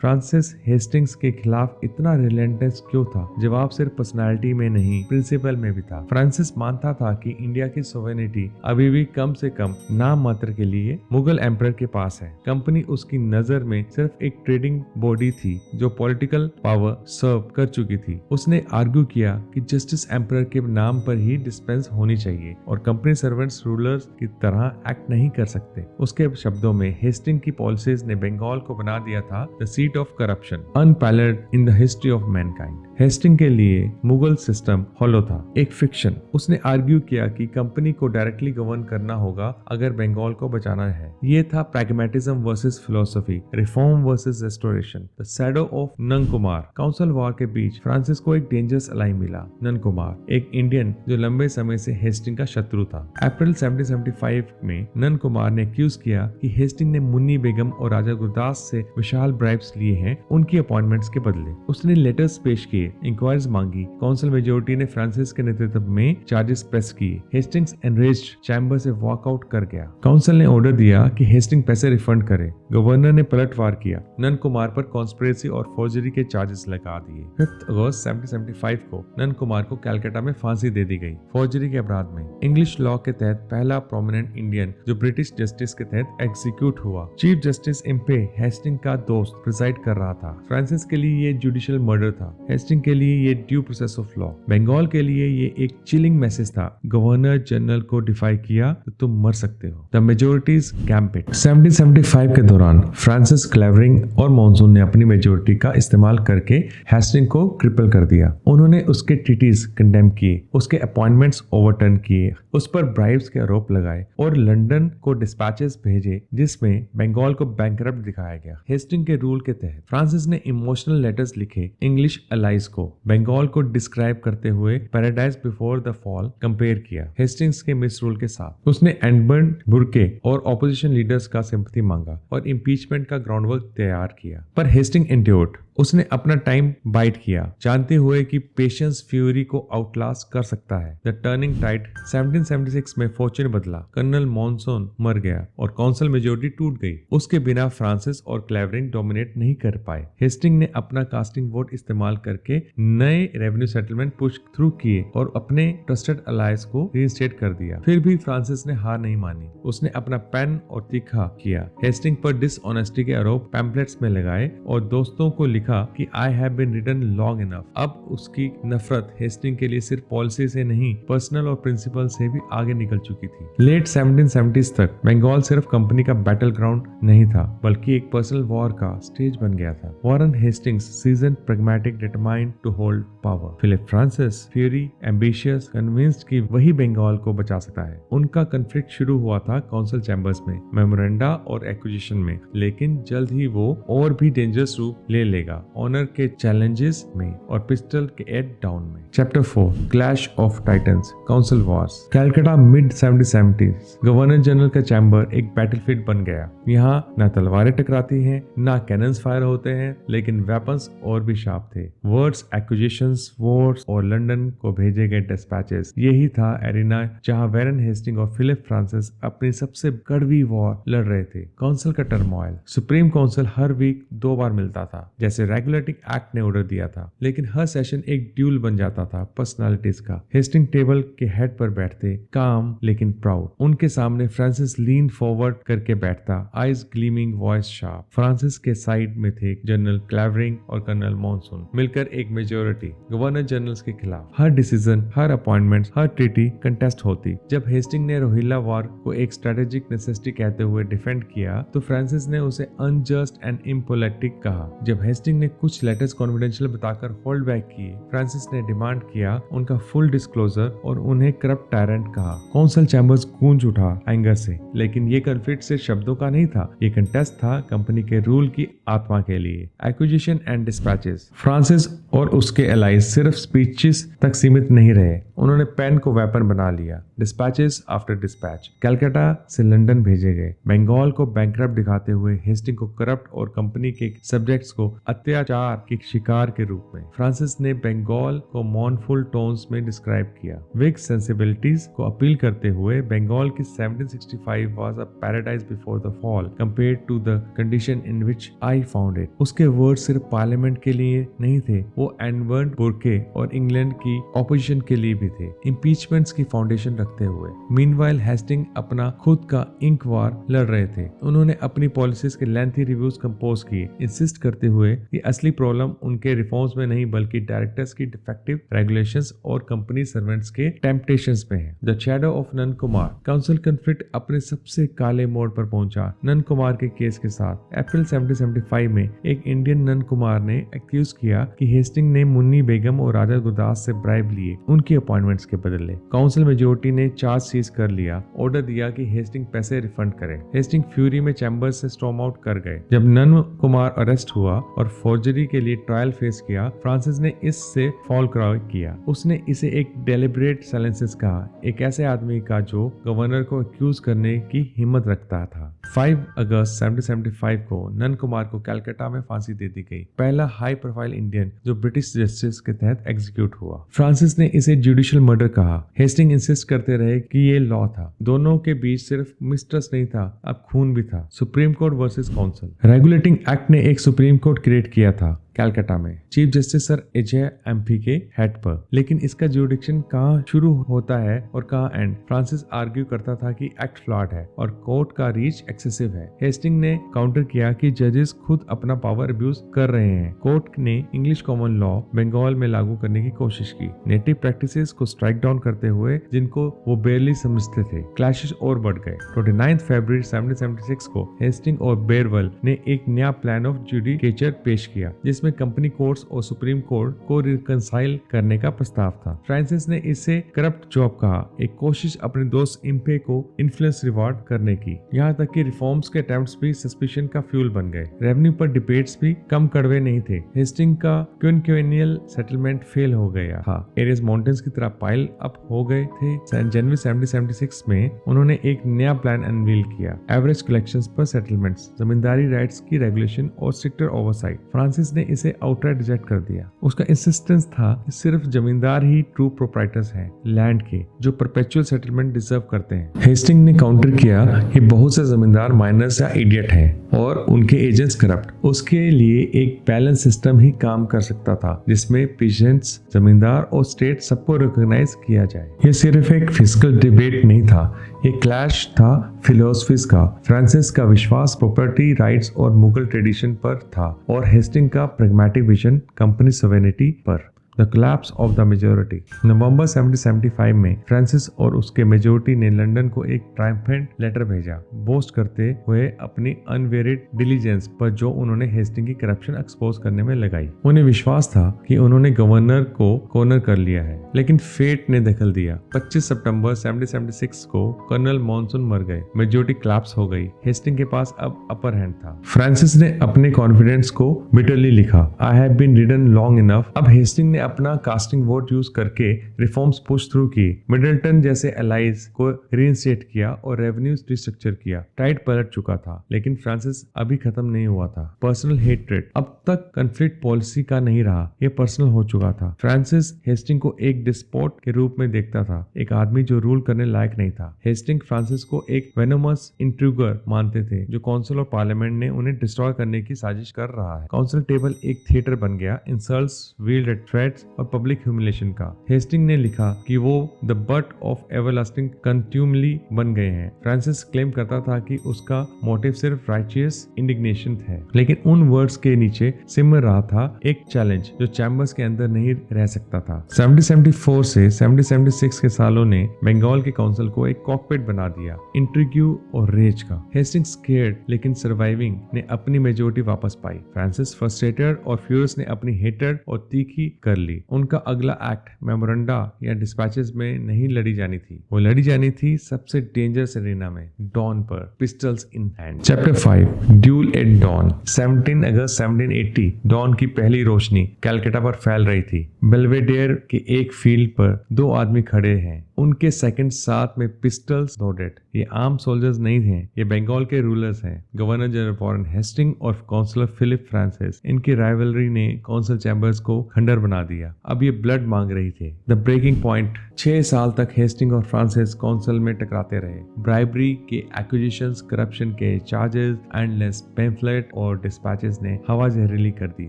[SPEAKER 1] फ्रांसिस हेस्टिंग्स के खिलाफ इतना रिलेंटस क्यों था? जवाब सिर्फ पर्सनालिटी में नहीं, प्रिंसिपल में भी था। फ्रांसिस मानता था कि इंडिया की सोवेनिटी अभी भी कम से कम नाम मात्र के लिए मुगल एम्परर के पास है। कंपनी उसकी नजर में सिर्फ एक ट्रेडिंग बॉडी थी जो पॉलिटिकल पावर सर्व कर चुकी थी। उसने आर्ग्यू किया कि जस्टिस एम्परर के नाम पर ही डिस्पेंस होनी चाहिए और कंपनी सर्वेंट्स रूलर्स की तरह एक्ट नहीं कर सकते। उसके शब्दों में हेस्टिंग की पॉलिसीज ने बंगाल को बना दिया था the seat of corruption, unparalleled in the history of mankind. Hastings के लिए मुगल सिस्टम हॉलो था, एक फिक्शन। उसने आर्ग्यू किया कि कंपनी को डायरेक्टली गवर्न करना होगा अगर बंगाल को बचाना है। ये था pragmatism versus philosophy, reform versus restoration, the shadow of Nand Kumar. Council war के बीच फ्रांसिस को एक डेंजरस अलाई मिला, नंद कुमार, एक इंडियन जो लंबे समय से हेस्टिंग का शत्रु था। अप्रैल 1775 में नंद कुमार ने एक्यूज किया कि हेस्टिंग ने मुन्नी बेगम और राजा गुरदास से विशाल ब्राइब्स लिए हैं उनकी अपॉइंटमेंट्स के बदले। उसने लेटर्स पेश किए, इंक्वायरीज मांगी। काउंसिल मेजोरिटी ने फ्रांसिस के नेतृत्व में चार्जेस प्रेस किए। हेस्टिंग्स एनरेज्ड चैम्बर से वॉकआउट कर गया। काउंसिल ने ऑर्डर दिया कि हेस्टिंग पैसे रिफंड करे। गवर्नर ने पलटवार किया, नंद कुमार पर कॉन्स्पिरेसी और फोर्जरी के चार्जेस लगा दिए। 5 अगस्त 1775 को नंद कुमार को कलकत्ता में फांसी दे दी गई, फोर्जरी के अपराध में। इंग्लिश लॉ के तहत पहला प्रोमिनेंट इंडियन जो ब्रिटिश जस्टिस के तहत एग्जीक्यूट हुआ। चीफ जस्टिस इम्पे हेस्टिंग का दोस्त प्रिसाइड कर रहा था। फ्रांसिस के लिए ये जुडिशियल मर्डर था, हेस्टिंग के लिए ये due process of law. Bengal के लिए ये एक चिलिंग मैसेज था, गवर्नर जनरल को डिफाई किया तो तुम मर सकते हो। The majorities gambit. 1775 के दौरान फ्रांसिस क्लेवरिंग और मॉनसून ने अपनी मेजोरिटी का इस्तेमाल करके हेस्टिंग को क्रिपल कर दिया। उन्होंने उसके ट्रीटीज कंडेम किए, उसके अपॉइंटमेंट्स ओवरटर्न किए, उस पर ब्राइब्स के आरोप लगाए और लंदन को डिस्पैचेस भेजे जिसमें बंगाल को बैंकरप्ट दिखाया गया। हेस्टिंग के रूल के तहत फ्रांसिस ने इमोशनल लेटर्स लिखे इंग्लिश अलाइज को, बंगाल को डिस्क्राइब करते हुए paradise before the fall compare किया हेस्टिंग्स के मिसरूल के साथ। उसने एडमंड बुर्के और ऑपोजिशन लीडर्स का सिंपैथी मांगा और इम्पीचमेंट का ग्राउंडवर्क तैयार किया, पर हेस्टिंग एंड्योर्ड। उसने अपना टाइम बाइट किया, जानते हुए कि पेशेंस फ्यूरी को आउटलास्ट कर सकता है। The turning Tide. 1776 में फॉर्चून बदला, कर्नल मॉनसून मर गया और काउंसिल मेजोरिटी टूट गई। उसके बिना फ्रांसिस और क्लेवरिंग डोमिनेट नहीं कर पाए। हेस्टिंग ने अपना कास्टिंग वोट इस्तेमाल करके नए रेवेन्यू सेटलमेंट पुश थ्रू किए और अपने ट्रस्टेड अलायंस को रीइंस्टेट कर दिया। फिर भी फ्रांसिस ने हार नहीं मानी। उसने अपना पेन और तीखा किया। हेस्टिंग पर डिसऑनेस्टी के आरोप पैम्पलेट्स में लगाए और दोस्तों को लिखा कि I have been written long enough. अब उसकी नफरत हेस्टिंग के लिए सिर्फ पॉलिसी से नहीं, पर्सनल और प्रिंसिपल से भी आगे निकल चुकी थी। लेट 1770s तक बंगाल सिर्फ कंपनी का बैटल ग्राउंड नहीं था, बल्कि एक पर्सनल वॉर का स्टेज बन गया था। Warren Hastings, season, pragmatic, determined to hold power. Philip Francis, fury, ambitious, convinced कि वही बंगाल को बचा सकता है। उनका कन्फ्लिक्ट शुरू हुआ था काउंसिल चैम्बर्स में, मेमोरेंडा और एक्विजिशन में, लेकिन जल्द ही वो और भी डेंजरस रूप ले लेगा। मिला, ऑनर के चैलेंजेस में और पिस्टल के एट डाउन में। Chapter 4 clash of titans, council Wars. Calcutta mid 1770s, governor general का चैम्बर एक बैटलफील्ड बन गया। यहाँ न तलवारें टकराती हैं, ना कैनन्स फायर होते हैं, लेकिन वेपन्स और भी शार्प थे। वर्ड्स, एक्विजिशंस, वॉर्स और लंदन को भेजे गए डिस्पैचेस, यही था एरिना जहां वैरन हेस्टिंग और फिलिप फ्रांसिस अपनी सबसे कड़वी वॉर लड़ रहे थे। काउंसिल का टर्मोइल, सुप्रीम काउंसिल हर वीक 2 बार मिलता था जैसे रेगुलेटिंग एक्ट ने ऑर्डर दिया था, लेकिन हर सेशन एक ड्यूल बन जाता था पर्सनालिटीज का। हेस्टिंग टेबल के हेड पर बैठते, काम लेकिन प्राउड। उनके सामने फ्रांसिस लीन फॉरवर्ड करके बैठता, eyes gleaming, voice sharp. Francis के साइड में थे जनरल क्लेवरिंग और कर्नल मॉनसून, मिलकर एक मेजोरिटी गवर्नर जनरल्स के खिलाफ। हर डिसीजन, हर अपॉइंटमेंट, हर ट्रीटी कंटेस्ट होती। जब हेस्टिंग ने रोहिल्ला वॉर को एक स्ट्रेटेजिक नेसेसिटी कहते हुए डिफेंड किया तो फ्रांसिस ने उसे अनजस्ट एंड इम्पोलिटिक कहा। जब हेस्टिंग ने कुछ लेटर्स कॉन्फिडेंशियल बताकर होल्ड बैक किए, फ्रांसिस ने डिमांड किया उनका फुल डिस्क्लोजर और उन्हें करप्ट टायरेंट कहा। काउंसिल चैम्बर्स गूंज उठा एंगर से, लेकिन ये कॉन्फ्लिक्ट सिर्फ शब्दों का नहीं था, ये कंटेस्ट था कंपनी के रूल की आत्मा के लिए। एक्विजिशन एंड डिस्पैचेस, फ्रांसिस और उसके एलाइज सिर्फ स्पीचेस तक सीमित नहीं रहे, उन्होंने पेन को वेपन बना लिया। डिस्पैचेस आफ्टर डिस्पैच, कलकत्ता से लंदन भेजे गए, बंगाल को बैंकरप्ट दिखाते हुए हेस्टिंग को करप्ट और कंपनी के सब्जेक्ट्स को अत्याचार के शिकार के रूप में। फ्रांसिस ने बंगाल को मॉर्नफुल टोन्स में डिस्क्राइब किया। विग सेंसिबिलिटीज को अपील करते हुए बंगाल की 1765 was a paradise before the fall compared to the condition in which I found it. उसके वर्ड सिर्फ पार्लियामेंट के लिए नहीं थे, वो एडवर्ड बुर्के और इंग्लैंड की ऑपोजिशन के लिए भी थे, इम्पीचमेंट्स की फाउंडेशन रखते हुए। मीनवाइल हेस्टिंग अपना खुद का इंक वार लड़ रहे थे। उन्होंने अपनी पॉलिसीज के लेंथी रिव्यूज कंपोज किए, इंसिस्ट करते हुए कि असली प्रॉब्लम उनके रिफॉर्म्स में नहीं बल्कि डायरेक्टर्स की डिफेक्टिव रेगुलेशंस और कंपनी सर्वेंट्स के टेम्पटेशंस में है। The shadow of Nand Kumar, council conflict अपने सबसे काले मोड़ पर पहुंचा नंद कुमार के केस के साथ। अप्रैल 1775 में एक इंडियन नंद कुमार ने एक्यूज किया कि हेस्टिंग ने मुन्नी बेगम और राजा गुरदास से ब्राइब लिए उनकी अपॉइंटमेंट्स के बदले। काउंसिल मेजोरिटी ने चार्ज सीज कर लिया, ऑर्डर दिया कि हेस्टिंग पैसे रिफंड करे। हेस्टिंग फ्यूरी में चैम्बर्स से स्टॉर्म आउट कर गए। जब नंद कुमार अरेस्ट हुआ और फोर्जरी के लिए ट्रायल फेस किया, फ्रांसिस ने इससे फॉल क्राई किया। उसने इसे एक डेलिब्रेट साइलेंसेस कहा, एक ऐसे आदमी का जो गवर्नर को एक्यूज करने की हिम्मत रखता था। 5 अगस्त 1775 को नंद कुमार को कलकत्ता में फांसी दे दी गई, पहला हाई प्रोफाइल इंडियन जो ब्रिटिश जस्टिस के तहत एग्जीक्यूट हुआ। फ्रांसिस ने इसे जुडिशियल मर्डर कहा। हेस्टिंग इंसिस्ट करते रहे कि ये लॉ था, दोनों के बीच सिर्फ मिसट्रस्ट नहीं था, अब खून भी था। Supreme court versus council, regulating act ने एक सुप्रीम कोर्ट क्रिएट किया था कलकत्ता में, chief justice sir Ajay MP के हेड पर, लेकिन इसका जुडिक्शन कहाँ शुरू होता है और कहाँ एंड। फ्रांसिस आर्ग्यू करता था कि एक्ट फ्लॉड है और कोर्ट का रीच एक्सेसिव है। हेस्टिंग ने काउंटर किया कि जजेस खुद अपना पावर अब्यूज कर रहे हैं। कोर्ट ने इंग्लिश कॉमन लॉ बंगाल में लागू करने की कोशिश की, नेटिव प्रैक्टिसेस को स्ट्राइक डाउन करते हुए जिनको वो बेरली समझते थे। क्लैशेस और बढ़ गए। 29 फरवरी 1776 को हेस्टिंग और बेरवल ने एक नया प्लान ऑफ जुडिकेचर पेश किया, जिसमें कंपनी कोर्ट्स और सुप्रीम कोर्ट को रिकंसाइल करने का प्रस्ताव था। फ्रांसिस ने इसे करप्ट जॉब कहा, एक कोशिश अपने दोस्त इम्पे को इन्फ्लुएंस रिवॉर्ड करने की। यहाँ तक कि रिफॉर्म्स के अटेम्प्ट्स भी सस्पिशन का फ्यूल बन गए। रेवेन्यू पर डिबेट्स भी कम कड़वे नहीं थे। हेस्टिंग का क्विनक्विनियल सेटलमेंट फेल हो गया था। एरियस माउंटेन्स की तरह पाइल अप हो गए थे। जनवरी 1776 में उन्होंने एक नया प्लान अनवील किया, एवरेज कलेक्शंस पर सेटलमेंट्स, जमींदारी राइट्स की रेगुलेशन और स्ट्रिक्टर ओवरसाइट। फ्रांसिस ने इसे आउटराइट रिजेक्ट कर दिया। उसका इंसिस्टेंस था कि सिर्फ जमींदार ही ट्रू प्रोप्राइटर्स हैं लैंड के, जो परपेचुअल सेटलमेंट डिजर्व करते हैं। हेस्टिंग ने काउंटर किया कि बहुत से जमींदार माइनर्स या इडियट हैं और उनके एजेंट्स करप्ट। उसके लिए एक बैलेंस सिस्टम ही काम कर सकता था, जिसमें पेशेंट्स, जमींदार और स्टेट सबको रिकॉग्नाइज किया जाए। ये सिर्फ एक फिजिकल डिबेट नहीं था, ये क्लैश था फिलोसफीज का। फ्रांसिस का विश्वास प्रॉपर्टी राइट्स और मुगल ट्रेडिशन पर था और हेस्टिंग का प्रैग्मेटिक विजन कंपनी सॉवरेनिटी पर। The collapse of the majority. नवंबर 1775 में फ्रांसिस और उसके मेजोरिटी ने लंदन को एक ट्रायम्फेंट लेटर भेजा, बोस्ट करते हुए अपनी अनवेरिड डिलीजेंस पर जो उन्होंने हेस्टिंग की करप्शन एक्सपोज करने में लगाई। उन्हें विश्वास था कि उन्होंने गवर्नर को कॉर्नर कर लिया है, लेकिन फेट ने दखल दिया। 25 सितंबर 1776 को कर्नल मॉनसून मर गए, मेजोरिटी कोलैप्स हो गई। हेस्टिंग के पास अब अपर हैंड था। फ्रांसिस ने अपने कॉन्फिडेंस को बिटरली लिखा, I have been ridden long enough. अब हेस्टिंग ने अपना कास्टिंग वोट यूज करके रिफॉर्म्स पुश थ्रू की, मिडलटन जैसे एलाइज को रीइंस्टेट किया और रेवेन्यूज रिस्ट्रक्चर किया। टाइड पलट चुका था, लेकिन फ्रांसिस अभी खत्म नहीं हुआ था। पर्सनल हेट्रेड अब तक कन्फ्लिक्ट पॉलिसी का नहीं रहा, ये पर्सनल हो चुका था। फ्रांसिस हेस्टिंग को एक डिस्पोट के रूप में देखता था, एक आदमी जो रूल करने लायक नहीं था। हेस्टिंग फ्रांसिस को एक वेनोमस इंट्रूगर मानते थे, जो काउंसिल और पार्लियामेंट ने उन्हें डिस्ट्रॉय करने की साजिश कर रहा है। काउंसिल टेबल एक थिएटर बन गया, इंसल्ट्स, व्हील्ड थ्रेट्स और पब्लिक ह्यूमिलेशन का। हेस्टिंग ने लिखा कि वो द बट ऑफ एवरलास्टिंग कंट्यूमली बन गए हैं। फ्रांसिस क्लेम करता था कि उसका मोटिव सिर्फ राइचियस इंडिग्नेशन है, लेकिन उन वर्ड्स के नीचे सिमर रहा था एक चैलेंज जो चैम्बर्स के अंदर नहीं रह सकता था। 1774 से 1776 के सालों ने बंगाल के काउंसिल को एक कॉकपिट बना दिया, इंट्रिग्यू और रेज का। हेस्टिंग्स स्केयर्ड लेकिन सर्वाइविंग ने अपनी मेजोरिटी वापस पाई। फ्रांसिस फ्रस्ट्रेटेड और फ्यूरियस ने अपनी हेटेड और तीखी कर ली। उनका अगला एक्ट मेमोरेंडा या डिस्पैचेस में नहीं लड़ी जानी थी, वो लड़ी जानी थी सबसे डेंजरस एरिना में, डॉन पर, pistols in hand. Chapter 5, duel at dawn. 17 अगस्त 1780 डॉन की पहली रोशनी कलकत्ता पर फैल रही थी। बेल्वेडेयर के एक फील्ड पर दो आदमी खड़े हैं, उनके सेकंड साथ में पिस्टल्स लोडेड। ये आर्म सोल्जर्स नहीं हैं, ये बंगाल के रूलर्स हैं, गवर्नर जनरल वॉरेन हेस्टिंग और काउंसलर फिलिप फ्रांसिस। इनकी राइवलरी ने काउंसिल चैम्बर्स को खंडर बना दिया। अब ये ब्लड मांग रही थी। The breaking point. 6 साल तक हेस्टिंग और फ्रांसिस काउंसिल में टकराते रहे। ब्राइबरी के एक्विजिशंस, करप्शन के चार्जेस, एंडलेस पैम्फलेट और डिस्पैचेस ने हवा जहरीली कर दी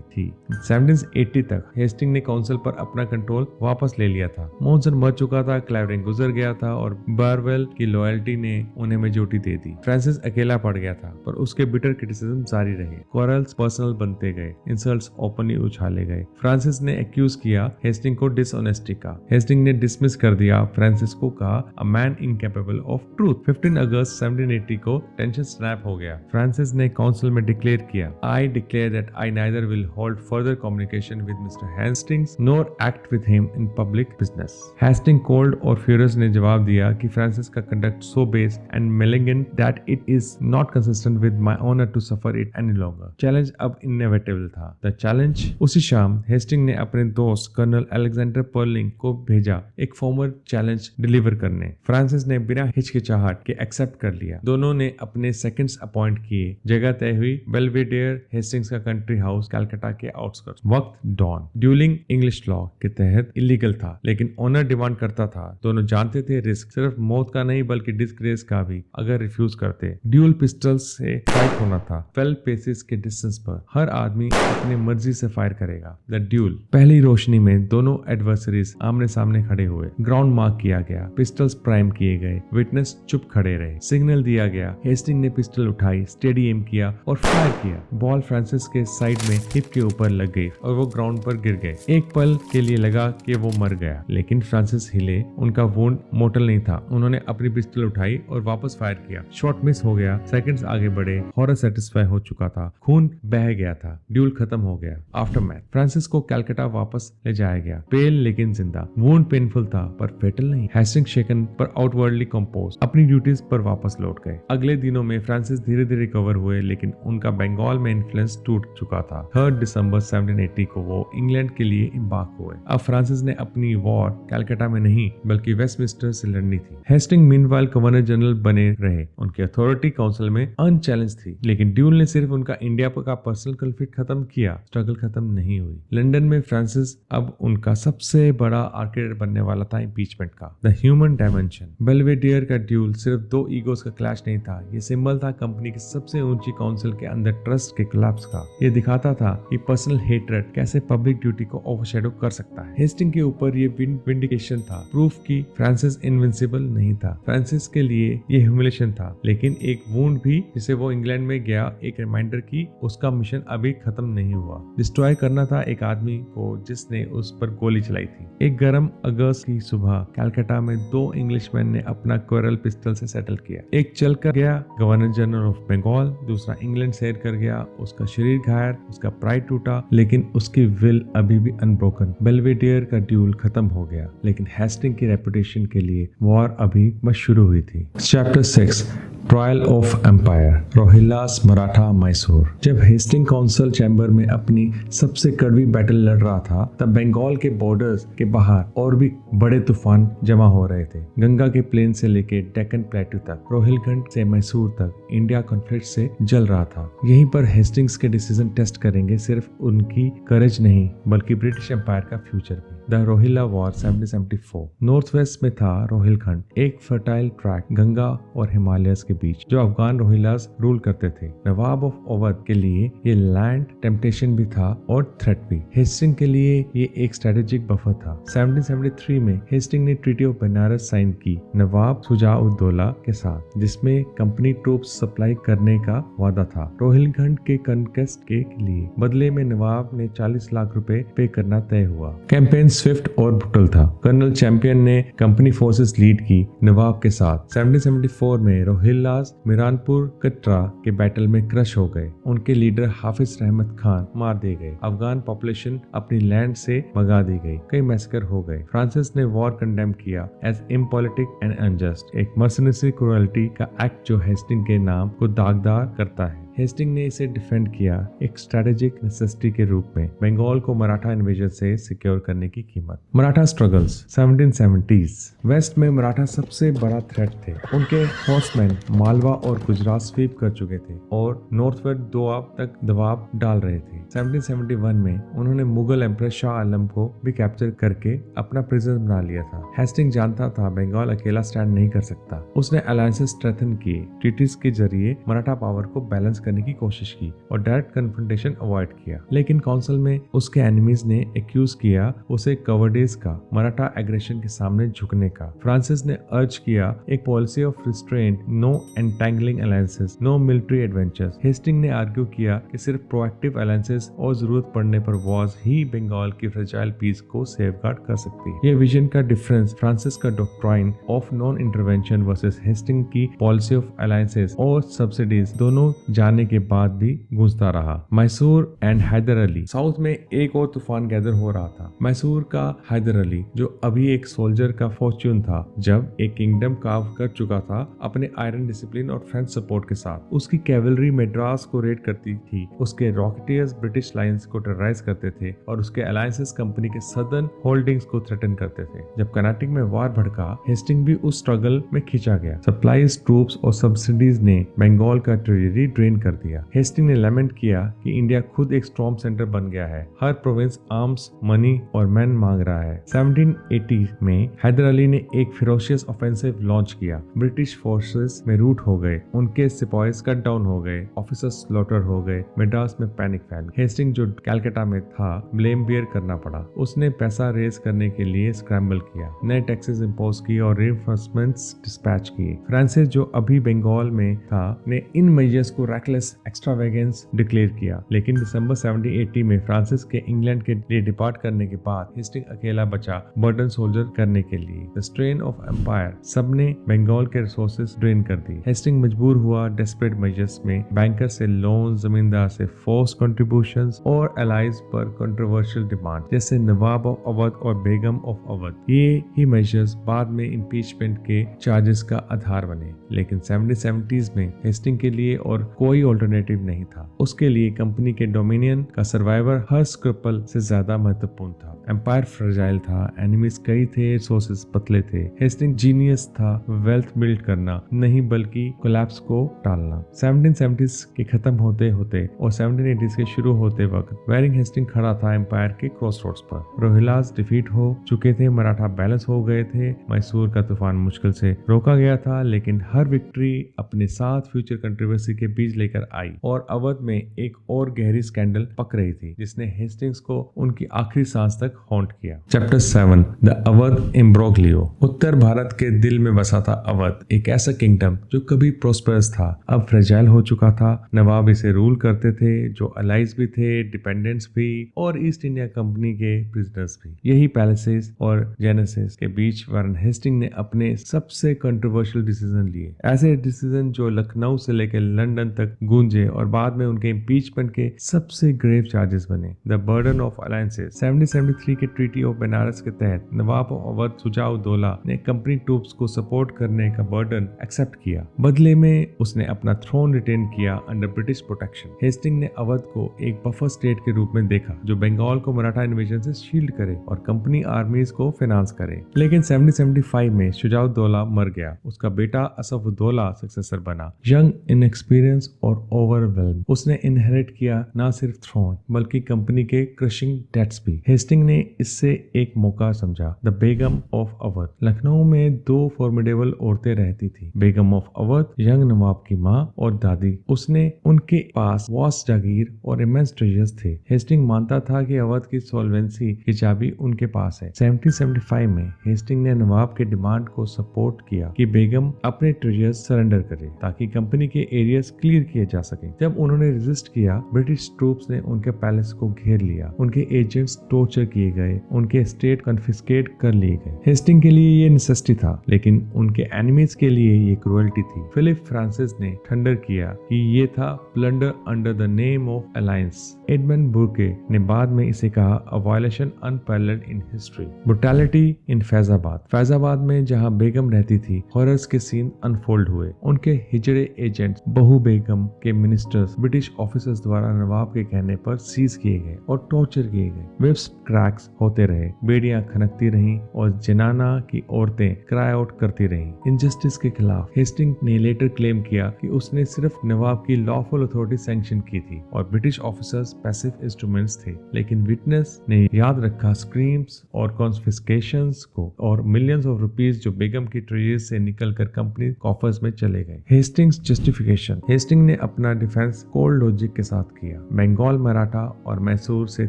[SPEAKER 1] थी। 1780 तक हेस्टिंग ने काउंसिल पर अपना कंट्रोल वापस ले लिया था। मॉनसून मर चुका था, क्लाइवरिंग गुजर गया था और बारवेल की लॉयल्टी ने उन्हें मेजोरिटी दे दी। फ्रांसिस अकेला पड़ गया था, पर उसके बिटर क्रिटिसिज्म जारी रहे। क्वारल्स पर्सनल बनते गए, इंसल्ट्स ओपनली उछाले गए। फ्रांसिस ने एक्यूज किया हेस्टिंग को डिसऑनेस्टी का। हेस्टिंग ने डिसमिस कर दिया। फ्रांसिस को कहा a man incapable of truth. 15 अगस्त 1780 को टेंशन स्नैप हो गया। फ्रांसिस ने काउंसिल में डिक्लेयर किया, I declare that I neither will hold further communication with mister Hastings nor act with him in public business. Hasting cold और furious ने जवाब दिया कि फ्रांसिस का conduct so base and malignant that it is not consistent with my honour to suffer it any longer. Challenge अब inevitable था। The challenge. उसी शाम हेस्टिंग ने अपने दोस्त कर्नल अलेक्जेंडर पर्लिंग को भेजा एक फॉर्मल चैलेंज डिलीवर करने। फ्रांसिस ने बिना हिचकिचाहट के एक्सेप्ट कर लिया। दोनों ने अपने सेकंड्स अपॉइंट किए। जगह तय हुई, बेल्वेडेयर हेस्टिंग्स का कंट्री हाउस कलकत्ता के आउटस्कर्ट्स। वक्त डॉन। ड्यूलिंग इंग्लिश लॉ के तहत इलीगल था, लेकिन ऑनर डिमांड करता था। दोनों जानते थे रिस्क सिर्फ मौत का नहीं बल्कि डिस्ग्रेस का भी अगर रिफ्यूज करते। ड्यूल पिस्टल्स से फाइट होना था, 12 पेसेस के डिस्टेंस पर। हर आदमी अपनी मर्जी से फायर करेगा। The dual. पहली रोशनी में दोनों एडवर्सरीज आमने सामने खड़े हुए। ग्राउंड मार्क किया गया, पिस्टल्स प्राइम किए गए, विटनेस चुप खड़े रहे। सिग्नल दिया गया। हेस्टिंग ने पिस्टल उठाई, स्टेडी एम किया और फायर किया। बॉल फ्रांसिस के साइड में हिप के ऊपर लग गई और वो ग्राउंड पर गिर गए। एक पल के लिए लगा कि वो मर गया, लेकिन फ्रांसिस हिले। उनका वुंड मोर्टल नहीं था। उन्होंने अपनी पिस्टल उठाई और वापस फायर किया। शॉट मिस हो गया। सेकंड्स आगे बढ़े। हॉरर सेटिस्फाई हो चुका था। खून बह गया था। ड्यूल खत्म हो गया। आफ्टरमैथ। फ्रांसिस को कलकत्ता वापस ले जाया गया, पेल लेकिन जिंदा। वुंड पेनफुल था पर फेटल नहीं। हेस्टिंग शेकन पर आउटवर्डली कंपोज, अपनी ड्यूटीज पर वापस लौट गए। अगले दिनों में फ्रांसिस धीरे धीरे रिकवर हुए, लेकिन उनका बंगाल में इन्फ्लुएंस टूट चुका था। 3 दिसंबर 1780 को वो इंग्लैंड के लिए इम्बार्क हुए। अब फ्रांसिस ने अपनी वॉर कलकत्ता में नहीं बल्कि वेस्टमिंस्टर से लड़नी थी। हेस्टिंग मीनवाइल गवर्नर जनरल बने रहे। उनकी अथॉरिटी काउंसिल में अनचैलेंज थी, लेकिन ड्यूल ने सिर्फ उनका इंडिया का पर्सनल कॉन्फ्लिक्ट खत्म किया, स्ट्रगल खत्म नहीं हुई। लंदन में फ्रांसिस अब उनका सबसे बड़ा आर्किटेक्ट बनने वाला था इम्पीचमेंट का। The human dimension. बेल्वेडियर का ड्यूल सिर्फ 2 ईगोस का क्लैश नहीं था, ये सिंबल था कंपनी की सबसे ऊंची काउंसिल के अंदर ट्रस्ट के कोलैप्स का। ये दिखाता था कि पर्सनल हेट्रेड कैसे पब्लिक ड्यूटी को ओवरशैडो कर सकता है। हेस्टिंग के ऊपर ये विंडिकेशन था, प्रूफ की फ्रांसिस इनविंसिबल नहीं था। फ्रांसिस के लिए ये ह्यूमिलेशन था, लेकिन एक वुंड भी जिसे वो इंग्लैंड में गया, एक रिमाइंडर की उसका मिशन अभी खत्म नहीं हुआ। डिस्ट्रॉय करना था एक आदमी को जिस फ्रांसिस ने उस पर गोली चलाई थी। एक गर्म अगस्त की सुबह कलकत्ता में 2 इंग्लिशमैन ने अपना क्वेरल पिस्टल से सेटल किया। एक चल कर गया गवर्नर जनरल ऑफ बंगाल, दूसरा इंग्लैंड सैर कर गया। उसका शरीर घायल, उसका प्राइड टूटा, लेकिन उसकी विल अभी भी अनब्रोकन। बेल्वेडियर का ड्यूल खत्म हो गया, लेकिन हेस्टिंग की रेपुटेशन के लिए वॉर अभी बस शुरू हुई थी। Chapter 6 trial of empire, Rohillas Maratha Mysore. जब हेस्टिंग काउंसिल चैम्बर में अपनी सबसे कड़वी बैटल लड़ रहा था, तब बंगाल के बॉर्डर्स के बाहर और भी बड़े तूफान जमा हो रहे थे। गंगा के प्लेन से लेकर डेक्कन प्लेटू तक, रोहिलखंड से मैसूर तक इंडिया कॉन्फ्लिक्ट से जल रहा था। यहीं पर हेस्टिंग्स के डिसीजन टेस्ट करेंगे सिर्फ उनकी करेज नहीं, बल्कि ब्रिटिश एम्पायर का फ्यूचर भी। The Rohilla war 1774। North west में था रोहिलखंड, एक फर्टाइल ट्रैक गंगा और हिमालयस के बीच, जो अफगान रोहिल्लास रूल करते थे। नवाब ऑफ अवध के लिए ये लैंड टेम्पटेशन भी था और थ्रेट भी। हेस्टिंग के लिए ये एक स्ट्रेटेजिक बफर था। 1773 में हेस्टिंग ने ट्रीटी ऑफ बनारस साइन की नवाब शुजा-उद-दौला के साथ, जिसमें कंपनी ट्रूप्स सप्लाई करने का वादा था। रोहिलखंड के कॉन्क्वेस्ट के लिए बदले में नवाब ने 40 लाख रुपए पे करना तय हुआ। कैंपेन स्विफ्ट और ब्रुटल था। कर्नल चैंपियन ने कंपनी फोर्सेस लीड की नवाब के साथ। 1774 में रोहिल्लास मिरानपुर कटरा के बैटल में क्रश हो गए। उनके लीडर हाफिज रहमत खान मार दिए गए। अफगान पॉपुलेशन अपनी लैंड से भगा दी गई। कई मैसेकर हो गए। फ्रांसिस ने वॉर कंडेम किया एज इम्पॉलिटिक एंड अनजस्ट, एक मर्सनरी क्रूएल्टी का एक्ट जो हेस्टिंग के नाम को दागदार करता है। हेस्टिंग ने इसे डिफेंड किया एक स्ट्रेटेजिक नेसेसिटी के रूप में, बंगाल को मराठा इन्वेजन से सिक्योर करने की कीमत। Maratha struggles 1770s। वेस्ट में मराठा सबसे बड़ा थ्रेट थे। उनके हॉर्समैन मालवा और गुजरात स्वीप कर चुके थे और नॉर्थवर्ड दोआब तक दबाव डाल रहे थे। 1771 में उन्होंने मुगल एम्परर शाह आलम को भी कैप्चर करके अपना प्रिजन बना लिया था। हेस्टिंग जानता था बंगाल अकेला स्टैंड नहीं कर सकता। उसने अलायंसेस स्ट्रेंथन किए, ट्रीटीज के जरिए मराठा पावर को बैलेंस करने की कोशिश की और डायरेक्ट कन्फ्रंटेशन अवॉइड किया। लेकिन काउंसिल में उसके एनिमीज ने एक्यूज किया उसे कवर्डेज का, मराठा एग्रेशन के सामने झुकने का। फ्रांसिस ने अर्ज किया एक policy of restraint, no entangling alliances, no military adventures. Hasting ने आर्ग्यू किया कि सिर्फ प्रोएक्टिव अलायंसेस और जरूरत पड़ने पर वॉर्स ही बंगाल की फ्रेजाइल पीस को सेफगार्ड कर सकती है। ये विजन का डिफरेंस फ्रांसिस का doctrine of non intervention versus Hastings की पॉलिसी ऑफ अलायंसेस और सब्सिडीज दोनों जाने के बाद भी गूंजता रहा। मैसूर एंड हैदर अली। साउथ में एक और तूफान गैदर हो रहा था। मैसूर का हैदर अली, जो अभी एक सोल्जर का फॉर्च्यून था, जब एक किंगडम कार्व कर चुका था अपने आयरन डिसिप्लिन और फ्रेंच सपोर्ट के साथ। उसकी कैवलरी मेड्रास को रेड करती थी, उसके रॉकेटियर्स ब्रिटिश लाइंस को टेरराइज करते थे और उसके अलायंसेस कंपनी के सदर्न होल्डिंग्स को थ्रेटन करते थे। जब कर्नाटक में वार भड़का, हेस्टिंग भी उस स्ट्रगल में खींचा गया। सप्लाईज, ट्रूप्स और सब्सिडीज ने बंगाल का ट्रेजरी ड्रेन कर दिया। हेस्टिंग ने लैमेंट किया कि इंडिया खुद एक स्टॉर्म सेंटर बन गया है। हर प्रोविंस आर्म्स, मनी और मैन मांग रहा है। 1780 में हैदर अली ने एक फिरोशियस ऑफेंसिव लॉन्च किया। ब्रिटिश फोर्सेस में रूट हो गए, उनके सिपाहीज कट डाउन हो गए, ऑफिसर्स स्लॉटर हो गए, मेड्रास में पैनिक फैल गई। हेस्टिंग जो कलकत्ता में था, ब्लेम बियर करना पड़ा। उसने पैसा रेज करने के लिए स्क्रैम्बल किया, नए टैक्सेस इंपोज किए और रीइंफोर्समेंट्स डिस्पैच किए। फ्रांसिस, जो अभी बंगाल में था, ने इन मेजर्स को रैकलेस एक्स्ट्रावेगेंस डिक्लेयर किया। लेकिन दिसंबर 1780 में फ्रांसिस के इंग्लैंड के लिए डिपार्ट करने के बाद हेस्टिंग अकेला बचा बर्डन सोल्जर करने के लिए। द स्ट्रेन ऑफ एम्पायर, सबने बंगाल के रिसोर्सेज ड्रेन कर दी। हेस्टिंग मजबूर हुआ डेस्परेट मेजर्स में, बैंकर से लोन, जमींदार से फोर्स कंट्रीब्यूशंस और एलाइज पर कंट्रोवर्शियल डिमांड, जैसे नवाब ऑफ अवध और बेगम ऑफ अवध। ये ही मेजर्स बाद में इम्पीचमेंट के चार्जेस का आधार बने। लेकिन 1770s में हेस्टिंग के लिए और कोई ऑल्टरनेटिव नहीं था। उसके लिए कंपनी के डोमिनियन का सर्वाइवर हर स्क्रपल से ज्यादा महत्वपूर्ण था। एम्पायर फ्रेजाइल था, एनिमीज कई थे, रिसोर्सेज पतले थे। हेस्टिंग जीनियस था वेल्थ बिल्ड करना नहीं, बल्कि कोलैप्स को टालना। 1770s के खत्म होते होते और 1780s के शुरू होते वक्त वेरिंग हेस्टिंग खड़ा था एम्पायर के क्रॉसरोड्स पर। रोहिल्लास डिफीट हो चुके थे, मराठा बैलेंस हो गए थे, मैसूर का तूफान मुश्किल से रोका गया था, लेकिन हर विक्ट्री अपने साथ फ्यूचर कंट्रोवर्सी के बीज लेकर लेकर आई और अवध में एक और गहरी स्कैंडल पक रही थी जिसने हेस्टिंग्स को उनकी आखिरी सांस तक हॉन्ट किया। Chapter 7 the Awadh imbroglio. उत्तर भारत के दिल में बसा था अवध, एक ऐसा किंगडम जो कभी प्रोस्पेरस था अब फ्रेजाइल हो चुका था। नवाब इसे रूल करते थे जो अलाइज भी थे, डिपेंडेंट्स भी और ईस्ट इंडिया कंपनी के प्रिजनर्स भी। यही पैलेसेस और जेनेसिस के बीच वारन हेस्टिंग ने अपने सबसे कंट्रोवर्शियल डिसीजन लिए, ऐसे डिसीजन जो लखनऊ से लेकर लंदन तक गूंजे और बाद में उनके इम्पीचमेंट के सबसे ग्रेव चार्जेस बने। The burden of alliances. 1773 के ट्रीटी ऑफ बनारस के तहत नवाब अवध सुजाउद्दौला ने कंपनी ट्रूप्स को सपोर्ट करने का बर्डन एक्सेप्ट किया। बदले में उसने अपना थ्रोन रिटेन किया अंडर ब्रिटिश प्रोटेक्शन। हेस्टिंग ने अवध को एक बफर स्टेट के रूप में देखा जो बंगाल को मराठा इन्वेजन से शील्ड करे और कंपनी आर्मीज को फाइनेंस करे। लेकिन 1775 में शुजाउद्दौला मर गया, उसका बेटा असफउद्दौला सक्सेसर बना। यंग, इनएक्सपीरियंस और ओवरवेल्म, उसने इनहेरिट किया न सिर्फ थ्रोन बल्कि कंपनी के क्रशिंग डेट्स भी। हेस्टिंग ने इससे एक मौका समझा। The Begum of Awadh. Lucknow में दो फॉर्मिडेबल औरतें रहती थी, बेगम ऑफ अवध, यंग नवाब की माँ और दादी। उसने उनके पास वास्ट जागीर और इमेंस ट्रेजर्स थे। हेस्टिंग मानता था कि अवध की सॉल्वेंसी की चाबी उनके पास है। 1775 में हेस्टिंग ने नवाब के डिमांड को सपोर्ट किया कि बेगम अपने ट्रेजर्स सरेंडर करे ताकि कंपनी के एरियाज क्लियर किए जा सके। जब उन्होंने रेजिस्ट किया, ब्रिटिश ट्रूप्स ने उनके पैलेस को घेर लिया, उनके एजेंट्स टॉर्चर किए गए, उनके एस्टेट कन्फिस्केट कर लिए गए। हेस्टिंग के लिए ये नेसेसिटी था, लेकिन उनके एनिमीज के लिए ये क्रुएल्टी थी। फिलिप फ्रांसिस ने थंडर किया कि ये था plunder under the name of alliance. Edmund Burke ने बाद में इसे कहा a violation unparalleled in history. Brutality in Faizabad. Faizabad में जहां बेगम रहती थी, हॉरर्स के सीन अनफोल्ड हुए। उनके हिजड़े एजेंट्स, बहू बेगम के मिनिस्टर्स ब्रिटिश ऑफिसर्स द्वारा नवाब के कहने पर सीज किए गए और टॉर्चर किए गए। विप्स क्रैक्स होते रहे, बेड़ियां खनकती रहीं और जनाना की औरतें क्राई आउट करती रहीं इनजस्टिस के खिलाफ। हेस्टिंग ने लेटर क्लेम किया कि उसने सिर्फ नवाब की लॉफुल अथॉरिटी सैंक्शन की थी और ब्रिटिश ऑफिसर्स पैसिव इंस्ट्रूमेंट्स थे। लेकिन विटनेस ने याद रखा स्क्रीम्स और कॉन्फिस्केशंस को और मिलियंस ऑफ रुपीस जो बेगम की ट्रेजरी से निकलकर कंपनी कॉफर्स में चले गए। Hastings justification. हेस्टिंग ने अपना डिफेंस कोल्ड लॉजिक के साथ किया। बंगाल मराठा और मैसूर से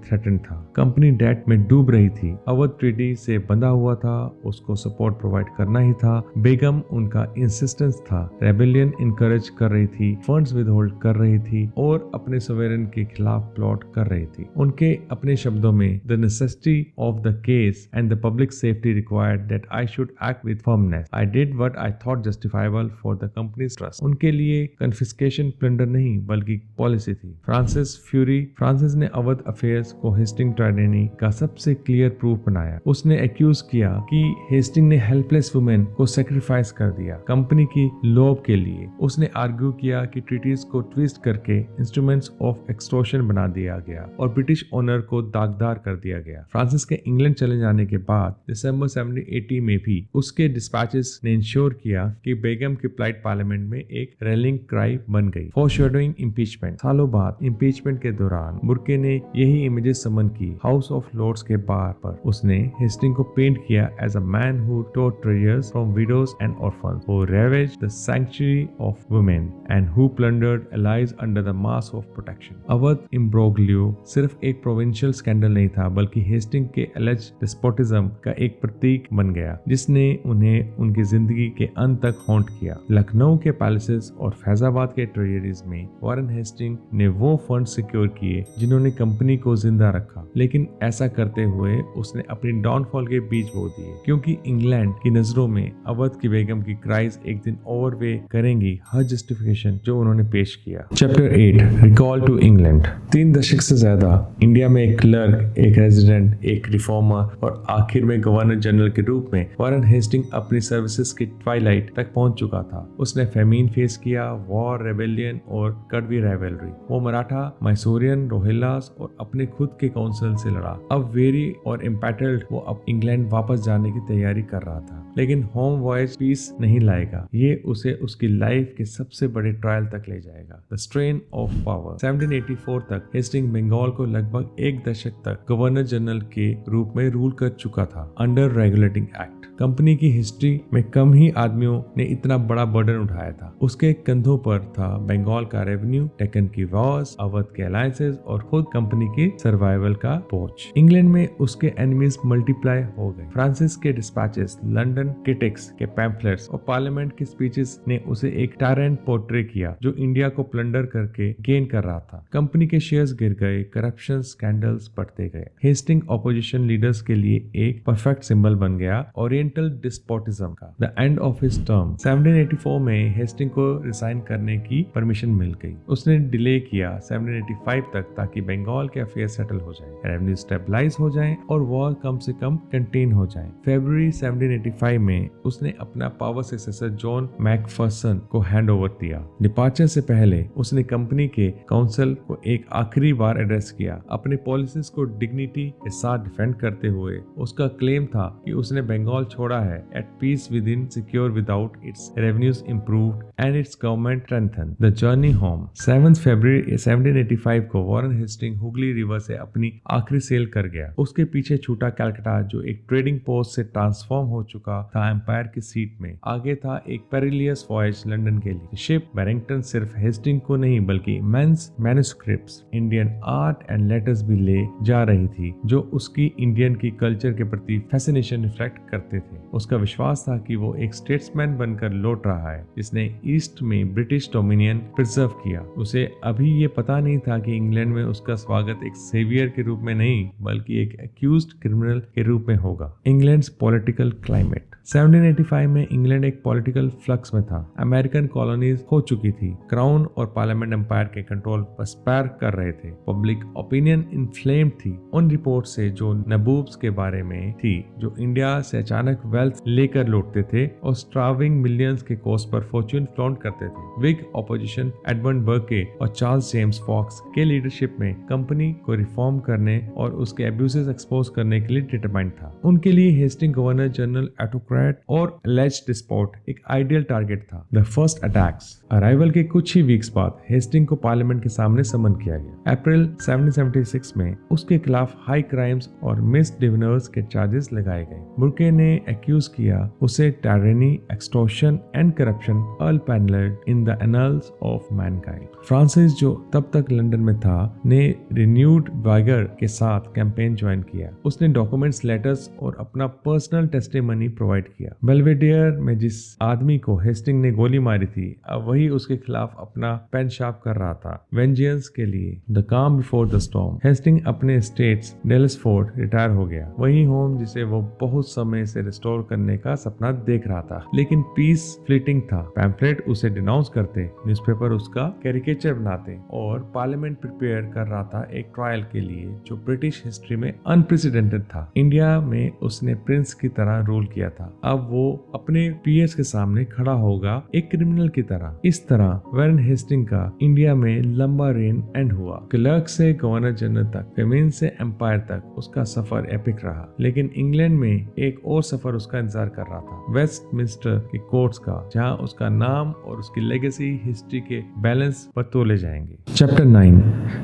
[SPEAKER 1] थ्रेटन था, कंपनी डेट में डूब रही थी, अवध ट्रीटी से बंधा हुआ था, उसको सपोर्ट प्रोवाइड करना ही था। बेगम उनका इंसिस्टेंस था, रेबेलियन इनकरेज कर रही थी, फंड्स विदहोल्ड कर रही थी और अपने सोवेरेन के खिलाफ प्लॉट कर रही थी। उनके अपने शब्दों में, the necessity of the case and the public safety required that I should act with firmness. I did what I thought justifiable for the companies trust. उनके लिए कन्फिस्केशन प्लंडर नहीं बल्कि पॉलिसी थी। Francis fury. फ्रांसिस ने Awadh affairs को Hasting tragedy का सबसे clear proof बनाया। उसने एक्यूज किया कि हेस्टिंग ने हेल्पलेस वुमेन को सेक्रीफाइस कर दिया कंपनी की लोभ के लिए। उसने आर्ग्यू किया कि ट्रीटीज को ट्विस्ट करके इंस्ट्रूमेंट्स ऑफ एक्सटॉर्शन बना दिया गया और ब्रिटिश ऑनर को दागदार कर दिया गया। फ्रांसिस के इंग्लैंड चले जाने के बाद दिसंबर 1780 में भी उसके डिस्पैचेस ने इंश्योर किया कि बेगम की प्लाइट पार्लियामेंट में एक रेलिंग क्राई बन गई। फॉरशैडोइंग इम्पीचमेंट। सालों बाद इम्पीचमेंट के दौरान बुर्के ने यही इमेजेस समन की हाउस ऑफ लॉर्ड्स के बार पर। उसने हेस्टिंग को पेंट किया as a man who tore treasures from widows and orphans, who ravaged the sanctuary of women and who plundered allies under the mask of protection। Awadh imbroglio सिर्फ एक provincial scandal नहीं था बल्कि हेस्टिंग के एलिज्ड despotism का एक प्रतीक बन गया जिसने उन्हें उनकी जिंदगी के अंत तक हॉन्ट किया। लखनऊ के पैलेसेस और फैजाबाद के ट्रेजरीज में वारन हेस्टिंग ने वो फंड सिक्योर किए जिन्होंने कंपनी को जिंदा रखा, लेकिन ऐसा करते हुए उसने अपनी डाउनफॉल के बीज बो दिए क्योंकि इंग्लैंड की नजरों में अवध की बेगम की क्राइज एक दिन ओवरवे करेंगी हर जस्टिफिकेशन जो उन्होंने पेश किया। Chapter 8 recall to England. 3 दशक से ज्यादा इंडिया में एक क्लर्क, एक रेजिडेंट, एक रिफॉर्मर और आखिर में गवर्नर जनरल के रूप में वारन हेस्टिंग अपनी सर्विसेज की ट्वाइलाइट तक पहुंच चुका था। उसने फेमीन फेस किया, वॉर, रेबेलियन और कड़वी राइवलरी। वो मराठा, मैसूरियन, रोहिल्लास और अपने खुद के काउंसिल से लड़ा। अब वेरी और इम्पैटल्ड वो अब इंग्लैंड वापस जाने की तैयारी कर रहा था, लेकिन होम वॉयज पीस नहीं लाएगा। ये उसे उसकी लाइफ के सबसे बड़े ट्रायल तक ले जाएगा। The strain of power. 1784 तक हेस्टिंग बंगाल को लगभग एक दशक तक गवर्नर जनरल के रूप में रूल कर चुका था अंडर रेगुलेटिंग एक्ट। कंपनी की हिस्ट्री में कम ही आदमियों ने इतना बड़ा बर्डन उठाया था। उसके कंधों पर था बंगाल का रेवेन्यू, डेक्कन की वॉर्स, अवध के अलायंसेस और खुद कंपनी की सर्वाइवल का बोझ। इंग्लैंड में उसके एनिमीज मल्टीप्लाई हो गए। फ्रांसिस के डिस्पैचेस, लंदन क्रिटिक्स के पैम्फलेट्स और पार्लियामेंट की स्पीचेस ने उसे एक टायरेंट पोर्ट्रे किया जो इंडिया को प्लंडर करके गेन कर रहा था। कंपनी के शेयर्स गिर गए, करप्शन स्कैंडल्स बढ़ते गए। हेस्टिंग ऑपोजिशन लीडर्स के लिए एक परफेक्ट सिंबल बन गया ओरिएंटल डिस्पोटिज्म का। The end of his term 1784 में हेस्टिंग को रिजाइन करने की परमिशन मिल गई। उसने डिले किया 1785 तक ताकि बंगाल के अफेयर सेटल हो जाए, रेवेन्यू स्टेबलाइज हो जाए और वॉर कम से कम कंटेन हो जाए। फरवरी 1785 में उसने अपना पावर सक्सेसर जॉन मैकफर्सन को हैंड ओवर दिया। डिपार्चर से पहले उसने कंपनी के काउंसिल को एक आखिरी बार एड्रेस किया। अपने पॉलिसीज को डिग्निटी के साथ डिफेंड करते हुए उसका क्लेम था कि उसने बंगाल छोड़ा है at peace within, secure without, its revenues improved and its government strengthen. The journey home 7 फरवरी 1785 को वॉरेन हेस्टिंग हुगली रिवर से अपनी आखिरी सेल कर गया। उसके पीछे छूटा कलकत्ता जो एक ट्रेडिंग पोस्ट से ट्रांसफॉर्म हो चुका था एम्पायर की सीट में। आगे था एक पेरिलियस वॉयज लंदन के लिए। शिप बैरिंगटन सिर्फ हेस्टिंग को नहीं बल्कि immense manuscripts, Indian art and letters भी ले जा रही थी जो उसकी इंडियन की कल्चर के प्रति फैसिनेशन रिफ्लेक्ट करते थे। उसका विश्वास था कि वो एक स्टेट्समैन बनकर लौट रहा है जिसने ईस्ट में ब्रिटिश डोमिनियन प्रिजर्व किया। उसे अभी ये पता नहीं था कि इंग्लैंड में उसका स्वागत एक सेवियर के रूप में नहीं बल्कि एक एक्यूज्ड क्रिमिनल के रूप में होगा। इंग्लैंड्स पॉलिटिकल क्लाइमेट 1785 में इंग्लैंड एक पॉलिटिकल फ्लक्स में था। अमेरिकन कॉलोनीज हो चुकी थी। क्राउन और पार्लियामेंट एम्पायर के कंट्रोल पर स्पैर कर रहे थे। पब्लिक ओपिनियन इन्फ्लेम्ड थी उन रिपोर्ट से जो नबूब्स के बारे में थी जो इंडिया से अचानक वेल्थ लेकर लौटते थे और स्ट्राविंग मिलियंस के कॉस्ट पर फॉर्च्यून फ्लॉन्ट करते थे। विग ऑपोजिशन एडमंड बर्के और चार्ल्स जेम्स फॉक्स के लीडरशिप में कंपनी को रिफॉर्म करने और उसके एब्यूजेस एक्सपोज करने के लिए डिटरमाइंड था। उनके लिए हेस्टिंग गवर्नर जनरल और alleged डिस्पोट एक आइडियल टारगेट था। द फर्स्ट अटैक्स अराइवल के कुछ ही वीक्स बाद हेस्टिंग को पार्लियामेंट के सामने समन किया गया। अप्रैल 1776 में उसके खिलाफ हाई क्राइम्स और मिस डिविनर्स के चार्जेस लगाए गए। बुर्के ने एक्यूज किया उसे टायरेनी, extortion and corruption all panelled in the annuls of Mankind. Francis जो तब तक लंदन में था ने रिन्यूड वाइगर के साथ कैंपेन ज्वाइन किया। उसने डॉक्यूमेंट्स, लेटर्स और अपना पर्सनल टेस्टिमनी प्रोवाइड किया। बेल्वेडियर में जिस आदमी को हेस्टिंग ने गोली मारी थी अब वही उसके खिलाफ अपना पेन शार्प कर रहा था वेंजियंस के लिए। द काम बिफोर द स्टॉर्म हेस्टिंग अपने स्टेट्स डेल्सफोर्ड रिटायर हो गया, वही होम जिसे वो बहुत समय से रिस्टोर करने का सपना देख रहा था। लेकिन पीस फ्लीटिंग था। पैम्फलेट उसे डिनाउंस करते, न्यूज़पेपर उसका कैरिकेचर बनाते और पार्लियामेंट प्रिपेयर कर रहा था एक ट्रायल के लिए जो ब्रिटिश हिस्ट्री में अनप्रेसिडेंटेड था। इंडिया में उसने प्रिंस की तरह रूल किया था। अब वो अपने पीयर्स के सामने खड़ा होगा एक क्रिमिनल की तरह। इस तरह वॉरेन हेस्टिंग का इंडिया में लंबा रेन एंड हुआ। क्लर्क से गवर्नर जनरल तक, फेमिन से एम्पायर तक उसका सफर एपिक रहा। लेकिन इंग्लैंड में एक और सफर उसका इंतजार कर रहा था, वेस्टमिंस्टर के कोर्ट्स का, जहां उसका नाम और उसकी लेगेसी हिस्ट्री के बैलेंस पर तोले जाएंगे। Chapter 9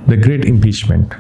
[SPEAKER 1] the great impeachment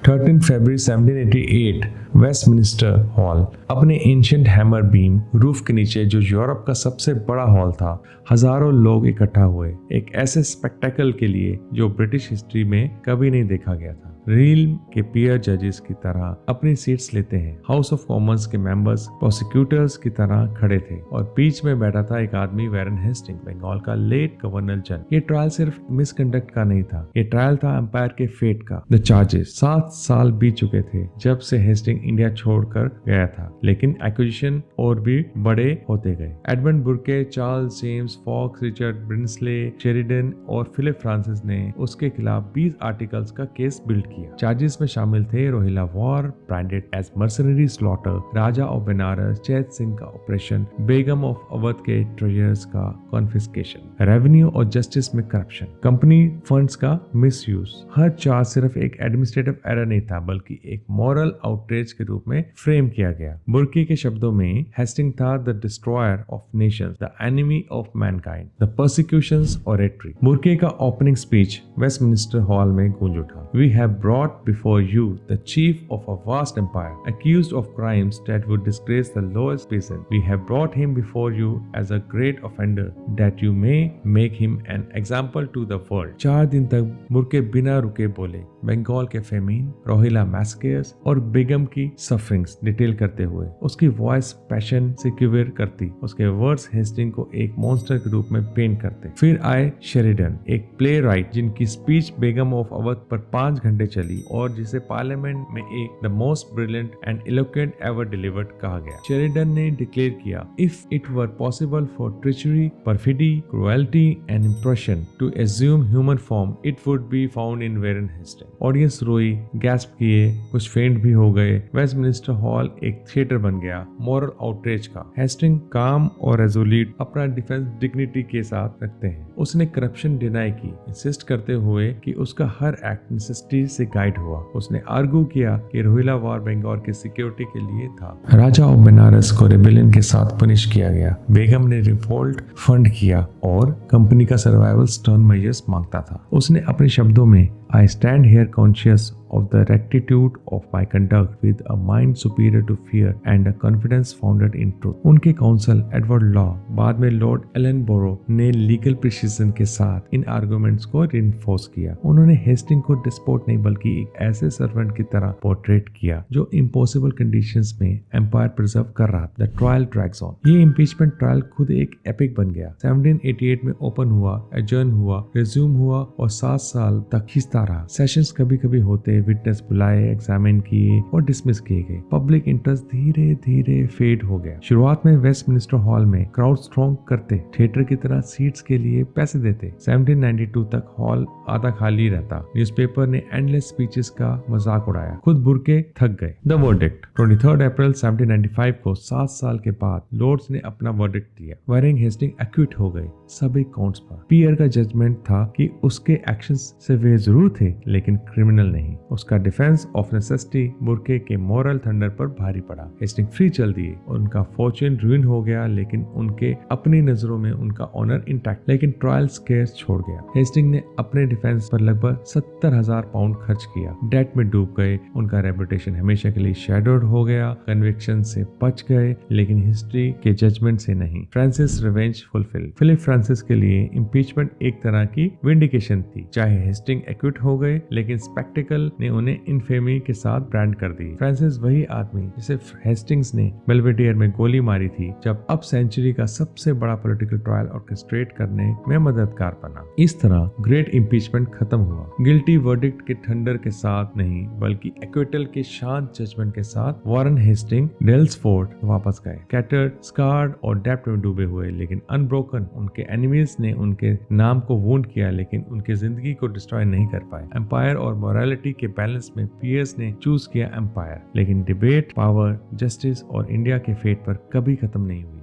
[SPEAKER 1] 13 February 1788 Westminster hall अपने एंशिएंट हैमर बीम रूफ के नीचे जो यूरोप का सबसे बड़ा हॉल था, हजारों लोग इकट्ठा हुए एक ऐसे स्पेक्टेकल के लिए जो ब्रिटिश हिस्ट्री में कभी नहीं देखा गया था। रील के पियर जजेस की तरह अपनी सीट्स लेते हैं। हाउस ऑफ कॉमन्स के मेंबर्स प्रोसिक्यूटर्स की तरह खड़े थे और बीच में बैठा था एक आदमी, वॉरेन हेस्टिंग, बंगाल का लेट गवर्नर जनरल। ये ट्रायल सिर्फ मिसकंडक्ट का नहीं था, ये ट्रायल था एम्पायर के फेट का। द चार्जेस 7 साल बीत चुके थे जब से हेस्टिंग इंडिया छोड़कर गया था, लेकिन एक्विजिशन और भी बड़े होते गए। Edmund Burke, Charles James Fox, Richard Brinsley, Sheridan और फिलिप फ्रांसिस ने उसके खिलाफ 20 आर्टिकल्स का केस बिल्ड किया। चार्जेस में शामिल थे Rohilla war branded as mercenary slaughter, Raja of Banaras Chait Singh का ऑपरेशन, बेगम ऑफ अवध के ट्रेजर्स का कॉन्फिस्केशन, रेवेन्यू और जस्टिस में करप्शन, कंपनी फंड्स का मिसयूज। हर चार्ज सिर्फ एक एडमिनिस्ट्रेटिव एरर नहीं था बल्कि एक मॉरल आउटरीच के रूप में फ्रेम किया गया। बुर्के के शब्दों में हेस्टिंग था the destroyer of nations, the enemy of mankind, the persecutions oratory. Burke का ओपनिंग स्पीच वेस्टमिंस्टर हॉल में गूंज उठा। We have brought before you the chief of a vast empire, accused of crimes that would disgrace the lowest peasant. We have brought him before you as a great offender, that you may make him an example to the world. 4 दिन तक बुरके बिना रुके बोले, बंगाल के famine, Rohilla मैसेकेयर्स और बेगम की sufferings detail करते हुए। उसकी वॉइस पैशन से क्यूवेर करती, उसके वर्ड्स हेस्टिंग को एक मॉन्स्टर के रूप में पेंट करते। फिर आए शेरिडन, एक प्ले राइट जिनकी स्पीच बेगम ऑफ अवध पर 5 घंटे चली और जिसे पार्लियामेंट में एक the most brilliant and eloquent ever delivered कहा गया। शेरिडन ने डिक्लेयर किया, if it were possible for treachery, perfidy, cruelty and impression to assume human form, it would be found in Warren Hastings. Audience रोई, gasp किए, कुछ फेंट भी हो गए। वेस्टमिनिस्टर हॉल एक थिएटर बन गया मॉरल आउटरीच का। हेस्टिंग काम और रेजोल्यूट अपना डिफेंस डिग्निटी के साथ रखते हैं। उसने करप्शन डिनाई की, इंसिस्ट करते हुए कि उसका हर एक्ट नेसेसिटी से गाइड हुआ। उसने आर्गू किया कि रोहिला वार बंगाल की सिक्योरिटी के लिए था। राजा ऑफ बनारस को रेबेलियन के साथ पनिश किया गया। बेगम ने रिवोल्ट फंड किया और कंपनी का सर्वाइवल स्टर्न मेजर्स मांगता था। उसने अपने शब्दों में I stand here conscious of the rectitude of my conduct with a mind superior to fear and a confidence founded in truth. उनके काउंसिल एडवर्ड लॉ, बाद में लॉर्ड एलन बोरो ने लीगल प्रिसीजन के साथ इन आर्गुमेंट्स को रिइंफोर्स किया। उन्होंने Hasting को डिस्पोर्ट नहीं बल्कि एक ऐसे सर्वेंट की तरह पोर्ट्रेट किया जो इम्पॉसिबल कंडीशंस में एम्पायर प्रिजर्व कर रहा था। The trial drags on. ये इम्पीचमेंट ट्रायल खुद एक एपिक बन गया। 1788 में ओपन हुआ, एडजर्न हुआ, रिज्यूम हुआ और 7 साल तक खींचता रहा। सेशंस कभी कभी होते, विटनेस बुलाए, एग्जामिन किए और डिसमिस किए गए। पब्लिक इंटरेस्ट धीरे धीरे फेड हो गया। शुरुआत में वेस्टमिनिस्टर हॉल में क्राउड स्ट्रॉन्ग करते, थिएटर की तरह सीट्स के लिए पैसे देते। 1792 तक हॉल आधा खाली रहता। न्यूज़पेपर ने एंडलेस स्पीचेस का मजाक उड़ाया। खुद बुरके थक गए। The verdict. 23 अप्रैल 1795 को 7 साल के बाद लॉर्ड्स ने अपना वर्डिक्ट दिया। वारेन हेस्टिंग एक्विट हो गए सभी काउंट्स पर। पियर का जजमेंट था कि उसके एक्शंस से वे जरूर थे लेकिन क्रिमिनल नहीं। उसका डिफेंस ऑफ नेसेसिटी बुरके के मॉरल थंडर पर भारी पड़ा। हेस्टिंग फ्री चल दिए और उनका फॉर्च्यून रूइन हो गया, लेकिन उनके अपनी नजरों में उनका ऑनर इंटैक्ट। लेकिन ट्रायल स्केयर्स छोड़ गया। हेस्टिंग ने अपने डिफेंस पर लगभग 70,000 पाउंड खर्च किया। डेट में डूब गए। उनका रेपुटेशन हमेशा के लिए शैडोड हो गया। कन्विक्शन से बच गए लेकिन हिस्ट्री के जजमेंट से नहीं। Francis revenge fulfil. Philip Francis के लिए इम्पीचमेंट एक तरह की विंडिकेशन थी। चाहे हेस्टिंग एक्विट हो गए लेकिन स्पेक्टिकल ने उन्हें इनफेमी के साथ ब्रांड कर दी। फ्रांसिस वही आदमी जिसे हेस्टिंग्स ने बेल्वेडियर में गोली मारी थी जब अब सेंचुरी का सबसे बड़ा पॉलिटिकल ट्रायल ऑर्केस्ट्रेट करने में मददगार बना। इस तरह ग्रेट इम्पीचमेंट खत्म हुआ। गिल्टी वर्डिक्ट के थंडर के साथ नहीं बल्कि एक्विटल के शांत जजमेंट के साथ वारेन हेस्टिंग डेल्सफोर्ड वापस गए। कैटर्ड, स्कार्ड और डेप्ट में डूबे हुए लेकिन अनब्रोकन। उनके एनिमीज ने उनके नाम को वुंड किया लेकिन उनकी जिंदगी को डिस्ट्रॉय नहीं कर पाए। एम्पायर और मोरालिटी के बैलेंस में पियर्स ने चूज किया एम्पायर, लेकिन डिबेट पावर, जस्टिस और इंडिया के फेट पर कभी खत्म नहीं हुई।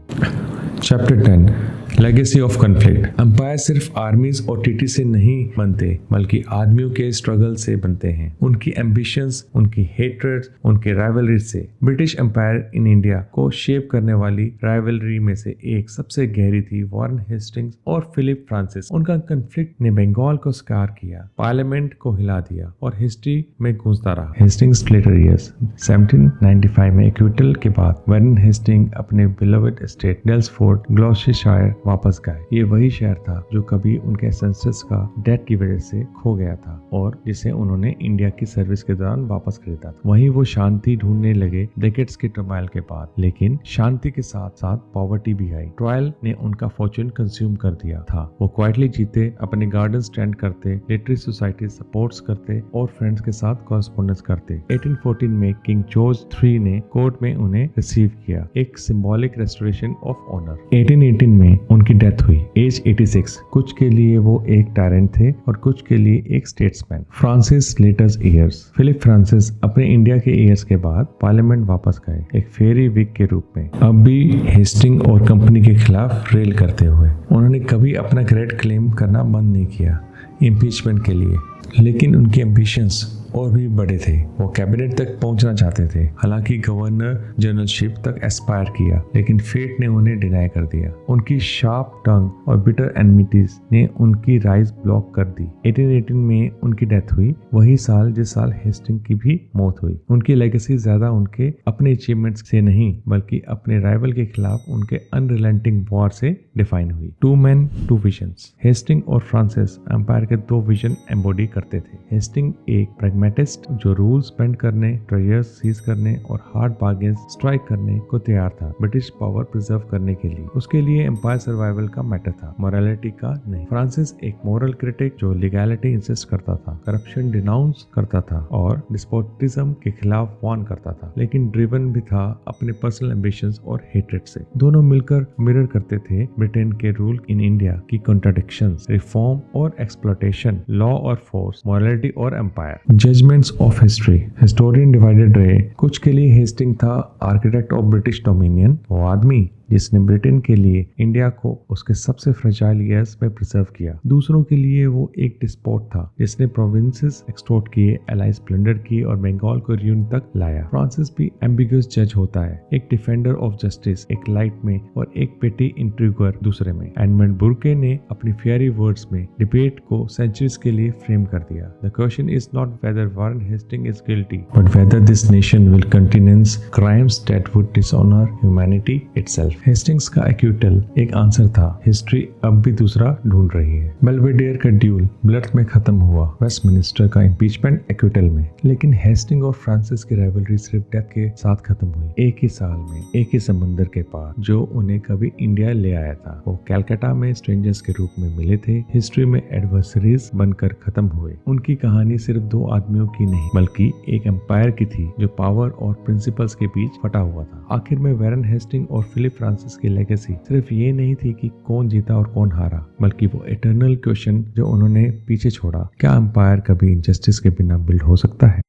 [SPEAKER 1] Chapter 10 legacy of conflict. Empire सिर्फ आर्मीज और टीटी से नहीं बनते बल्कि आदमियों के स्ट्रगल से बनते हैं, उनकी एम्बिशंस, उनकी हेट्रेड, उनके राइवलरी से। ब्रिटिश एम्पायर इन इंडिया को शेप करने वाली राइवलरी में से एक सबसे गहरी थी वारेन हेस्टिंग्स और फिलिप फ्रांसिस। उनका कॉन्फ्लिक्ट ने बंगाल को स्कार किया, पार्लियामेंट को हिला दिया और हिस्ट्री में गूंजता रहा। Hastings letter years. 1795 में एक्विटल के बाद वारेन हेस्टिंग अपने बिलोवेड एस्टेट डेल्सफोर्ड, ग्लॉस्टरशायर वापस गए। ये वही शहर था जो कभी उनके एंसेस्टर्स का डेट की वजह से खो गया था और जिसे उन्होंने इंडिया की सर्विस के दौरान वापस खरीदा था। वहीं वो शांति ढूंढने लगे डेकेड्स के टर्माइल के बाद, लेकिन शांति के साथ साथ पॉवर्टी भी आई। ट्रायल ने उनका फॉर्च्यून कंज्यूम कर दिया था। वो क्वाइटली जीते, अपने गार्डन स्टैंड करते, लिटरेरी सोसाइटी सपोर्ट्स करते और फ्रेंड्स के साथ कॉरेस्पॉन्डेंस करते। 1814 में किंग जॉर्ज III ने कोर्ट में उन्हें रिसीव किया, एक सिंबॉलिक रेस्टोरेशन ऑफ ऑनर। 1818 में उनकी डेथ हुई, एज 86। कुछ के लिए वो एक टायरेंट थे और कुछ के लिए एक statesman. Francis letters years. Philip Francis अपने इंडिया के ईयर्स के बाद पार्लियामेंट वापस गए, एक फेरी विग के रूप में, अब भी हेस्टिंग और कंपनी के खिलाफ रेल करते हुए। उन्होंने कभी अपना क्रेडिट क्लेम करना बंद नहीं किया इम्पीचमेंट के लिए। लेकिन उनके एम्बिशंस और भी बड़े थे। वो कैबिनेट तक पहुंचना चाहते थे, हालांकि गवर्नर जनरलशिप तक एस्पायर किया, लेकिन फेट ने उन्हें डिनाई कर दिया। उनकी शार्प टंग और बिटर एनमिटीज ने उनकी राइज ब्लॉक कर दी। 1818 में उनकी डेथ हुई, वही साल जिस साल हेस्टिंग की भी मौत हुई। उनकी लेगेसी ज्यादा उनके अपने अचीवमेंट्स से नहीं, बल्कि अपने राइवल के खिलाफ उनके अनरिलेंटिंग वॉर से डिफाइन हुई। Two man two visions. Hastings और फ्रांसिस एम्पायर के दो विजन एम्बॉडी करते थे। हेस्टिंग एक प्रैग्मेटिस्ट जो रूल्स बेंड करने, ट्रेजर्स सीज करने और हार्ड बार्गेन्स स्ट्राइक करने को तैयार था, ब्रिटिश पावर प्रिजर्व करने के लिए। उसके लिए एम्पायर सर्वाइवल का मैटर था, मोरालिटी का नहीं। फ्रांसिस एक मोरल क्रिटिक जो लीगैलिटी इंसिस्ट करता था, करप्शन डिनाउंस करता था और डिस्पोटिज्म के खिलाफ वार्न करता था, लेकिन ड्रिवन भी था अपने पर्सनल एम्बिशंस और हेट्रेड से। दोनों मिलकर मिरर करते थे ब्रिटेन के रूल इन इंडिया की कॉन्ट्राडिक्शंस, रिफॉर्म और एक्सप्लॉयटेशन, लॉ और फोर्स, मोरालिटी और empire. Judgments of history. Historian divided रहे। कुछ के लिए हेस्टिंग था आर्किटेक्ट ऑफ ब्रिटिश डोमिनियन, वो आदमी जिसने ब्रिटेन के लिए इंडिया को उसके सबसे फ्रेजाइल ईयर्स में प्रिजर्व किया। दूसरों के लिए वो एक डिस्पोट था जिसने प्रोविंसेस एक्सटोर्ट किए, एलाइज प्लंडर किए और बंगाल को यूनियन तक लाया। फ्रांसिस भी एम्बिगुअस जज होता है, एक डिफेंडर ऑफ जस्टिस एक लाइट में और एक पेटी इंट्रिगर दूसरे में। एडमंड बुर्के ने अपनी फेयरी वर्ड्स में डिबेट को सेंचुरीज के लिए फ्रेम कर दिया। The question is not whether Warren Hasting is guilty, but whether this nation will continues crimes that would dishonour humanity itself. Hastings का एक्यूटल एक आंसर था, हिस्ट्री अब भी दूसरा ढूंढ रही है। बेल्वेडियर का ड्यूल ब्लड में खत्म हुआ, वेस्टमिनिस्टर का इम्पीचमेंट एक्यूटल में, लेकिन हेस्टिंग और फ्रांसिस की राइवलरी सिर्फ डेथ के साथ खत्म हुई। एक ही साल में, एक ही समंदर के पार, जो उन्हें कभी इंडिया ले आया था। वो कैलकाटा में स्ट्रेंजर्स के रूप में मिले थे, हिस्ट्री में एडवर्सरीज बनकर खत्म हुए। उनकी कहानी सिर्फ दो आदमियों की नहीं, बल्कि एक एम्पायर की थी जो पावर और प्रिंसिपल्स के बीच फटा हुआ था। आखिर में वॉरेन हेस्टिंग और फिलिप फ्रांसिस की लेगेसी सिर्फ ये नहीं थी कि कौन जीता और कौन हारा, बल्कि वो इटर्नल क्वेश्चन जो उन्होंने पीछे छोड़ा, क्या एम्पायर कभी इनजस्टिस के बिना बिल्ड हो सकता है?